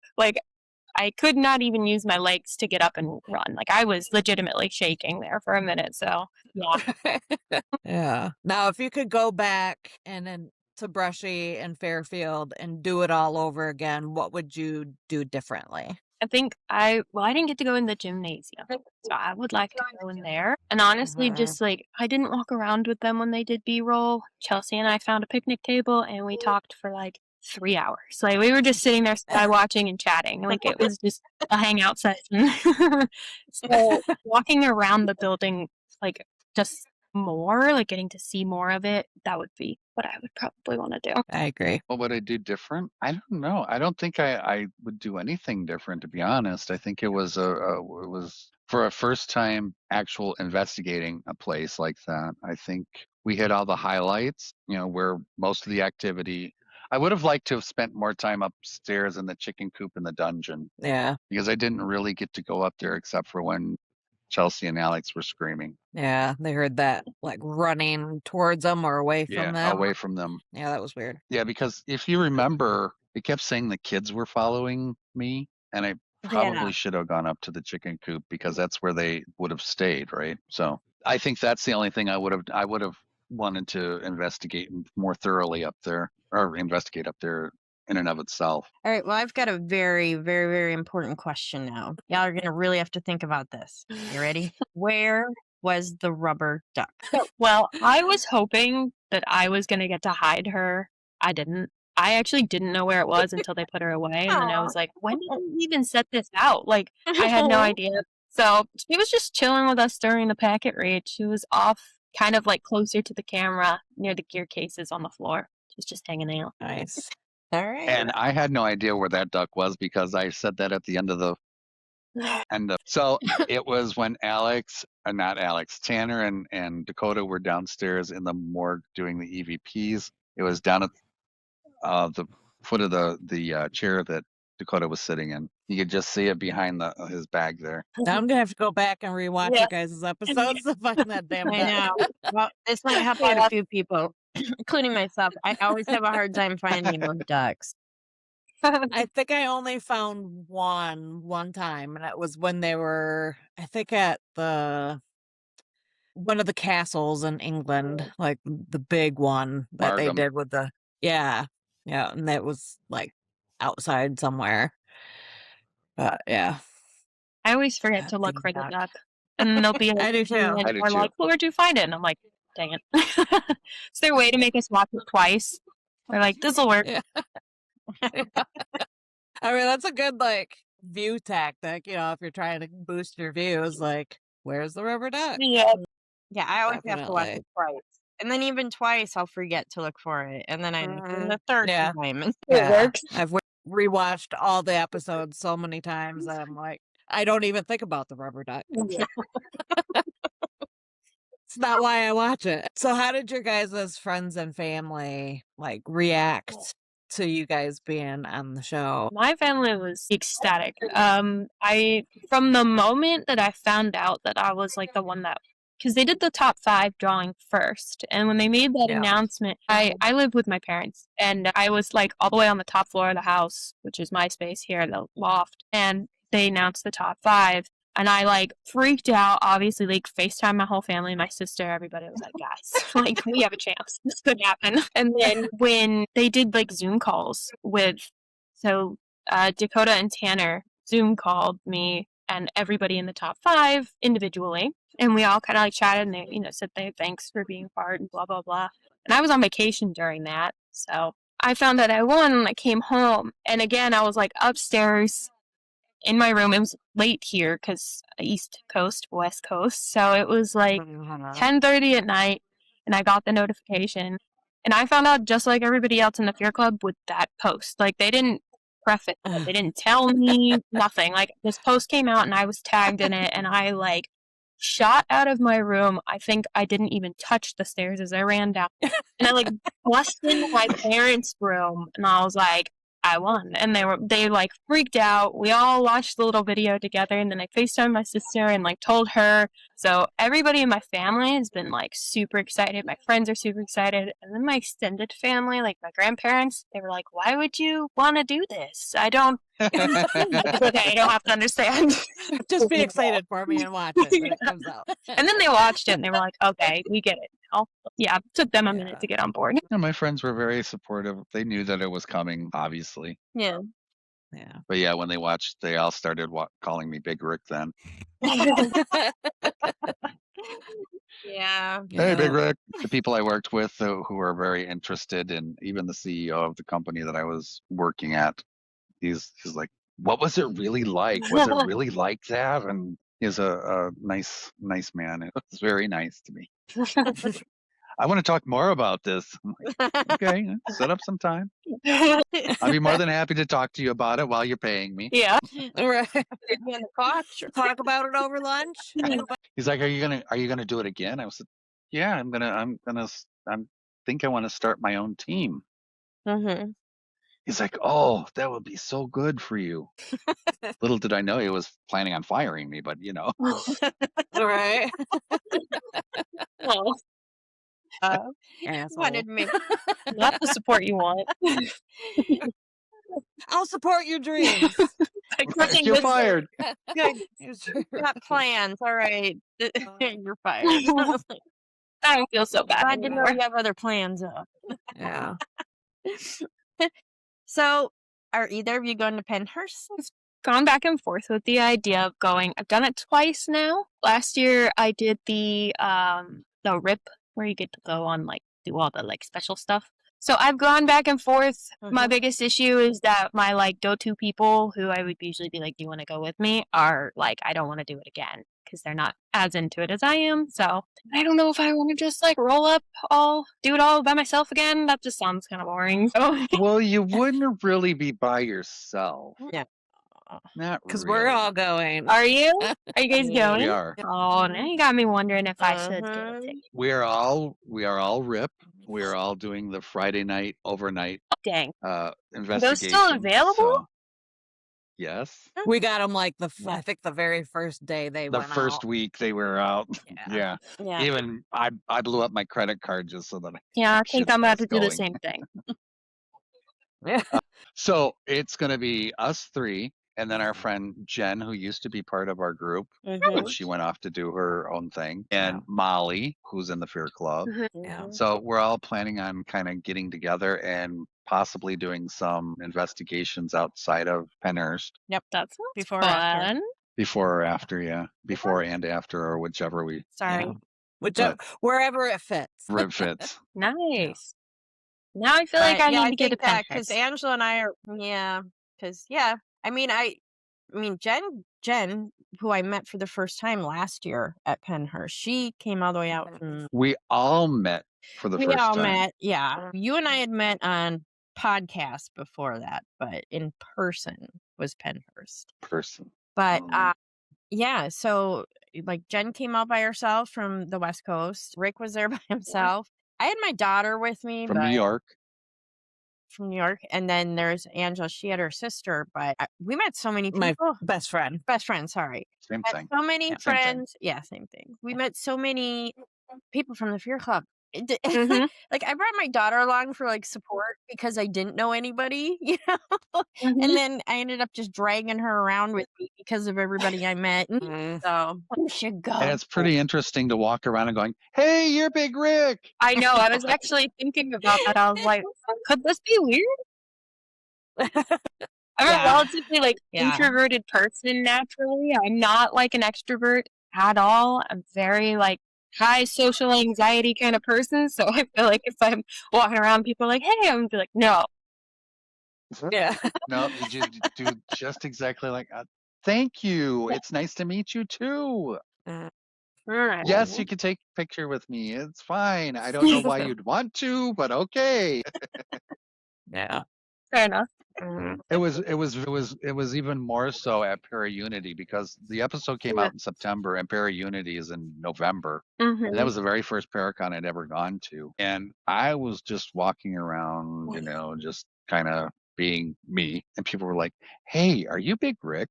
I could not even use my legs to get up and run. Like I was legitimately shaking there for a minute. So yeah. Yeah. Now, if you could go back and then to Brushy and Fairfield and do it all over again, what would you do differently? I think I didn't get to go in the gymnasium, so I would like to go in there. And honestly, Mhm. just like I didn't walk around with them when they did B-roll. Chelsea and I found a picnic table and we talked for like 3 hours. Like we were just sitting there sky watching and chatting. Like it was just a hangout session. So walking around the building, like just more, like getting to see more of it, that would be what I would probably want to do. I agree. What would I do different? I don't know. I don't think I would do anything different, to be honest. I think it was it was for a first time actual investigating a place like that. I think we hit all the highlights, where most of the activity. I would have liked to have spent more time upstairs in the chicken coop in the dungeon Yeah. because I didn't really get to go up there except for when Chelsea and Alex were screaming. Yeah. They heard that like running towards them or away from Yeah, them. away from them. Yeah, that was weird. Yeah, because if you remember, it kept saying the kids were following me, and I Yeah. probably should have gone up to the chicken coop because that's where they would have stayed, right? So I think that's the only thing I would have wanted to investigate more thoroughly up there, or investigate up there in and of itself. All right. Well, I've got a very, very, very important question now. Y'all are going to really have to think about this. You ready? Where was the rubber duck? Well, I was hoping that I was going to get to hide her. I didn't. I actually didn't know where it was until they put her away. And then I was like, when did we even set this out? Like, I had no idea. So she was just chilling with us during the packet raid. She was off kind of like closer to the camera near the gear cases on the floor. She was just hanging out. Nice. All right. And I had no idea where that duck was because I said that at the end of the so it was when Tanner and Dakota were downstairs in the morgue doing the EVPs. It was down at the foot of the chair that Dakota was sitting in. You could just see it behind his bag there. Now I'm gonna have to go back and rewatch Yeah. you guys' episodes to find that damn I duck. know. Well, this might help out a few people, including myself. I always have a hard time finding those ducks. I think I only found one time, and it was when they were, I think, at one of the castles in England, like the big one that they Margam. did with yeah, and that was like outside somewhere. But yeah, I always forget that to look big for the duck. duck. And then they'll be like, I do too. I do or too. like, well, where'd you find it? And I'm like, dang it. Is there a way to make us watch it twice? They're like, this'll work. Yeah. I mean, that's a good like view tactic, if you're trying to boost your views. Like, where's the rubber duck? Yeah. Yeah, I always have to watch Definitely. it twice. And then even twice, I'll forget to look for it. And then I look in the third Yeah. time. And It works. I've rewatched all the episodes so many times that I'm like, I don't even think about the rubber duck. Yeah. It's not why I watch it. So how did your guys' friends and family like react to you guys being on the show? My family was ecstatic. I from the moment that I found out that I was like the one that, because they did the top 5 drawing first, and when they made that announcement, I lived with my parents, and I was like all the way on the top floor of the house, which is my space here, the loft, and they announced the top 5. And I like freaked out, obviously, like FaceTime my whole family, my sister, everybody was like, guys, like we have a chance. This could happen. And then when they did like Zoom calls with, Dakota and Tanner Zoom called me and everybody in the top 5 individually. And we all kind of like chatted and they, said thanks for being part and blah, blah, blah. And I was on vacation during that. So I found that I won and I came home. And again, I was like upstairs in my room. It was late here because East Coast, West Coast. So it was like 10:30 at night, and I got the notification. And I found out just like everybody else in the Fear Club with that post. Like they didn't preface it. They didn't tell me nothing. Like this post came out and I was tagged in it, and I like shot out of my room. I think I didn't even touch the stairs as I ran down. And I like busted into my parents' room, and I was like, I won. And they like freaked out. We all watched the little video together, and then I FaceTimed my sister and like told her. So everybody in my family has been like super excited. My friends are super excited. And then my extended family, like my grandparents, they were like, why would you want to do this? I don't It's okay, you don't have to understand. Just be excited for me and watch it when it comes out. And then they watched it and they were like, okay, we get it now. Yeah, it took them a minute to get on board. Yeah, my friends were very supportive. They knew that it was coming, obviously. yeah. Yeah. But yeah, when they watched, they all started calling me Big Rick then. Yeah. Hey, Big Rick. The people I worked with who were very interested, and even the CEO of the company that I was working at, he's like, what was it really like? Was it really like that? And he's a nice man. It was very nice to me. I want to talk more about this. I'm like, okay, set up some time. I'll be more than happy to talk to you about it while you're paying me. Yeah. Right. And the cost. Talk about it over lunch. He's like, are you gonna do it again? I said, yeah, I think I want to start my own team. Mm-hmm. He's like, oh, that would be so good for you. Little did I know he was planning on firing me, but Right. Well, Asshole. Wanted me. not the support you want. I'll support your dreams. Like, crushing You're this- fired. Good. Sure. Got plans. All right. You're fired. I don't feel so bad Glad to know anymore. you have other plans. Yeah. So, are either of you going to Penhurst? Gone back and forth with the idea of going. I've done it twice now. Last year I did the RIP where you get to go on like do all the like special stuff. So I've gone back and forth. My Mhm. biggest issue is that my like go-to people who I would usually be like, "Do you want to go with me?" are like, I don't want to do it again because they're not as into it as I am. So I don't know if I want to just like roll up do it all by myself again. That just sounds kind of boring. So Well, you wouldn't really be by yourself. Yeah. Not Because really. we're all going. are you? Are you guys Yeah. going? We are. Oh, now you got me wondering if I should get a Mhm. ticket. We are all RIP. We are all doing the Friday night overnight Dang. investigation. still available? So, yes. We got them like I think the very first day they The went first out. week they were out. Yeah. Yeah. Yeah. Even I blew up my credit card just so that Yeah, I think shit I'm about to starts do the going. same thing. Yeah. So it's going to be us three, and then our friend Jen, who used to be part of our group, Mhm. but she went off to do her own thing, and Yeah. Molly, who's in the Fear Club. Yeah. Mhm. So we're all planning on kind of getting together and possibly doing some investigations outside of Penhurst That sounds Before or after? fun. before or after, yeah, before and after, or whichever we Sorry. Yeah. Whichever, wherever it fits. rib fits. Nice. Now I feel like But, I yeah, need to get a think that pen. because Angela and I are I mean Jen, who I met for the first time last year at Penhurst, she came all the way out from. We all met for the We first all time. met, yeah. You and I had met on podcast before that, but in person was Penhurst. Person. But Oh. yeah, so like Jen came out by herself from the West Coast. Rick was there by himself. I had my daughter with me, From but New York. from New York, and then there's Angela. She had her sister, but we met so many My people. best friend. Best friends, sorry. Same Met thing. so many Yeah, same thing. friends. Yeah, same thing. We met so many people from the Fear Club. Mhm. Like I brought my daughter along for like support because I didn't know anybody, you know. Mhm. And then I ended up just dragging her around with me because of everybody I met. Mm. So you should go. And it's pretty interesting to walk around and going, "Hey, you're Big Rick." I know. I was actually thinking about that. I was like, could this be weird? I'm a Yeah. relatively like Yeah. introverted person naturally. I'm not like an extrovert at all. I'm very like high social anxiety kind of person. So I feel like if I'm walking around, people are like, "Hey," I'm gonna be like, "No." Yeah. No, you do just exactly like, "Thank you. It's nice to meet you too. All right. Yes, you can take a picture with me. It's fine. I don't know why you'd want to, but okay." Yeah. Fair enough. It was even more so at Para-Unity because the episode came out in September and Para-Unity is in November. Mhm. And that was the very first Paracon I'd ever gone to. And I was just walking around, just kind of being me. And people were like, "Hey, are you Big Rick?"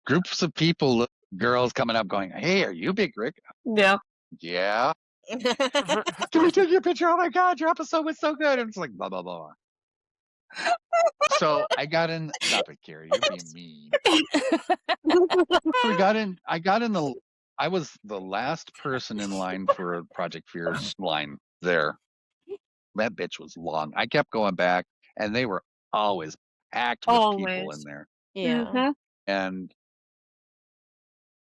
Groups of people, girls coming up going, "Hey, are you Big Rick?" Yeah. Yeah. "Can we take your picture? Oh my God, your episode was so good." And it's like, blah, blah, blah. So I got in. Stop it, Carrie. You're being mean. I was the last person in line for Project Fear's line there. That bitch was long. I kept going back, and they were always packed with people in Always. there. Yeah. Mhm. And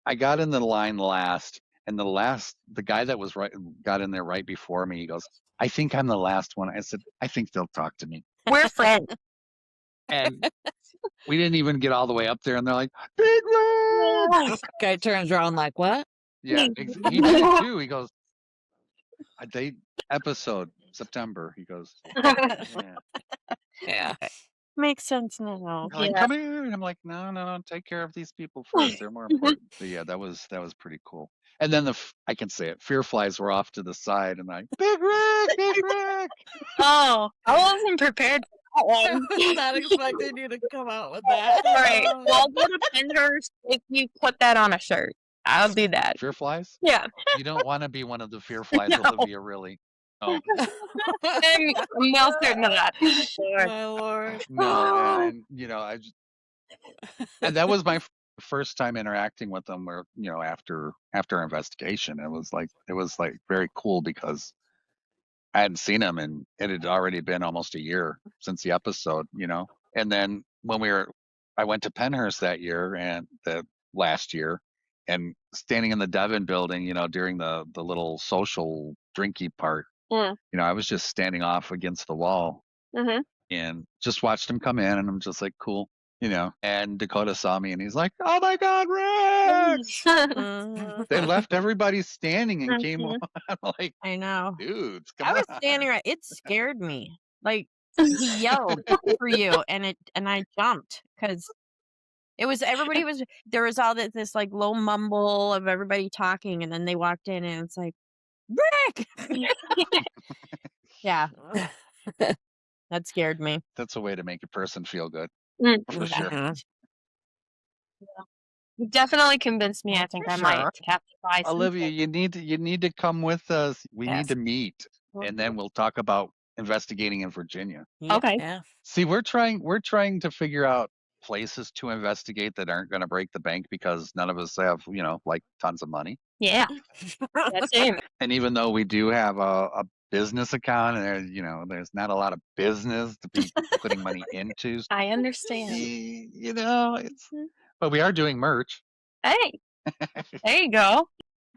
I got in the line last, and the guy that was got in there right before me. He goes, "I think I'm the last one." I said, "I think they'll talk to me." We're friends. And we didn't even get all the way up there, and they're like, "Big Rick!" Guy turns around like, what? Yeah, he did it too. He goes, "They episode September." He goes, "Yeah." Yeah. Makes sense now. They're like, Yeah. "Come here," and I'm like, "No, take care of these people first. They're more important." But yeah, that was pretty cool. And then I can say it, Fear Flies were off to the side, and like, "Big Rick, Big Rick." Oh, I wasn't prepared for that I one. was not expecting you to come out with that. All right. Well, I'll go to Penhurst if you put that on a shirt. I'll do that. Fear Flies? Yeah. You don't want to be one of the Fear Flies, No. Olivia, really. Oh I'm well certain of that. Sure. My lord. no, and and that was my first time interacting with them. Where after our investigation, it was like very cool because I hadn't seen him, and it had already been almost a year since the episode. And then I went to Penhurst that year and the last year, and standing in the Devon building, during the little social drinky part, Mm. I was just standing off against the wall Mhm. and just watched him come in, and I'm just like, cool. And Dakota saw me and he's like, "Oh my God, Rick!" They left everybody standing and came on. Mhm. I'm like, I know. dudes, come I was on. standing right. It scared me. Like he yelled for you, and I jumped because everybody was there was all this like low mumble of everybody talking, and then they walked in, and it's like Rick. Yeah, that scared me. That's a way to make a person feel good, Mm. for sure. Mhm. You definitely convinced me. I That's think for I might sure. have to buy some. Olivia, you need to come with us. We need Yes. to meet, and then we'll talk about investigating in Virginia. Yep. Okay. Yeah. See, we're trying to figure out places to investigate that aren't going to break the bank because none of us have, like tons of money. Yeah. That's it. And even though we do have a business account, and there's not a lot of business to be putting money into. I understand. It's but we are doing merch. Hey, there you go.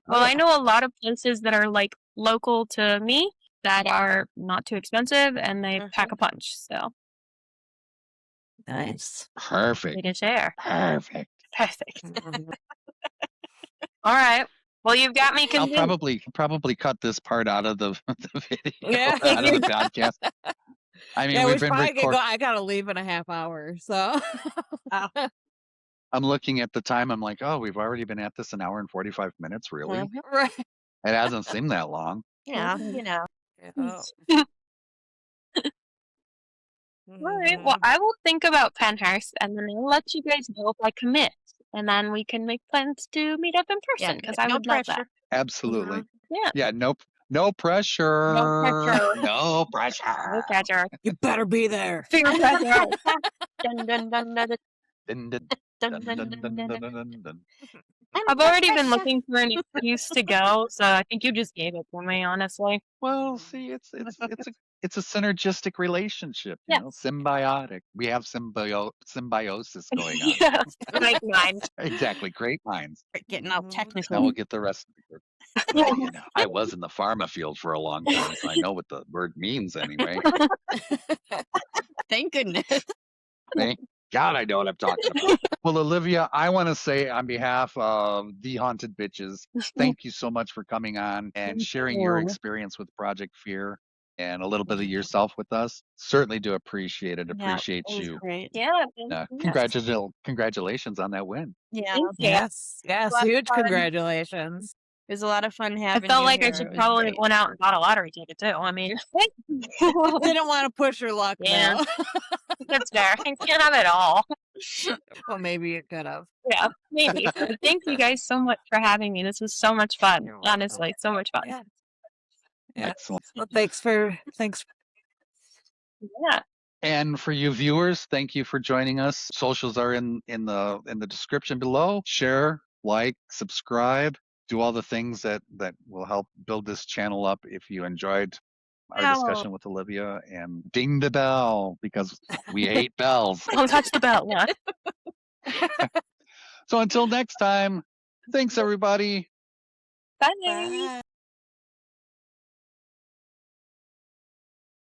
Well, I know a lot of places that are like local to me that are not too expensive and they pack a punch. So Nice. we Perfect. can share. Perfect. Perfect. All right. Well, you've got me I'll convinced. probably cut this part out of the video, Yeah. out of the podcast. I mean, Yeah, we've we been probably could recording. go. I gotta leave in a half hour, so. I'm looking at the time. I'm like, oh, we've already been at this an hour and 45 minutes. Really? Right. It hasn't seemed that long. Yeah, Yeah. All right. Well, I will think about Penhurst and then I'll let you guys know if I commit. And then we can make plans to meet up in person because I no would love that. pressure. Absolutely. Yeah. Yeah. No pressure. No pressure. No pressure. No pressure. You better be there. Figure pressure. Dun, dun, dun, dun, Dun, dun, dun, dun, dun, dun, dun, dun, dun, dun, dun. dun, dun. I've already been looking for an excuse to go, so I think you just gave it to me, honestly. Well, see, it's a synergistic relationship, Yeah. symbiotic. We have symbiosis going on. Yes, right mind. Exactly. Great minds. Getting all Now technical. we'll get the rest of the group. Well, I was in the pharma field for a long time, so I know what the word means anyway. Thank goodness. Thank God I know what I'm talking about. Well, Olivia, I want to say on behalf of the Haunted Bitches, thank you so much for coming on and sharing your you. experience with Project Fear and a little bit of yourself with us. Certainly do appreciate it. Yeah, Appreciate it was you. great. Yeah. Congratulations on that win. Yeah, Thank you. Yes. Yes. lot of Huge fun. congratulations. it was a lot of fun I having felt you like I here. should It was probably great. have went out and bought a lottery ticket too. I mean, Didn't want to push your luck, Yeah. though. that's fair. I can't have it all. Well, maybe you could have. Yeah, maybe. But thank you guys so much for having me. This was so much fun. You're welcome. Honestly, so much fun. Yeah. Yeah. Excellent. Well, thanks. Yeah. And for you viewers, thank you for joining us. Socials are in the description below. Share, like, subscribe, do all the things that will help build this channel up. If you enjoyed our discussion with Olivia, and ding the bell because we hate bells. Don't touch the bell. Yeah. So until next time, thanks everybody. Bye. Bye.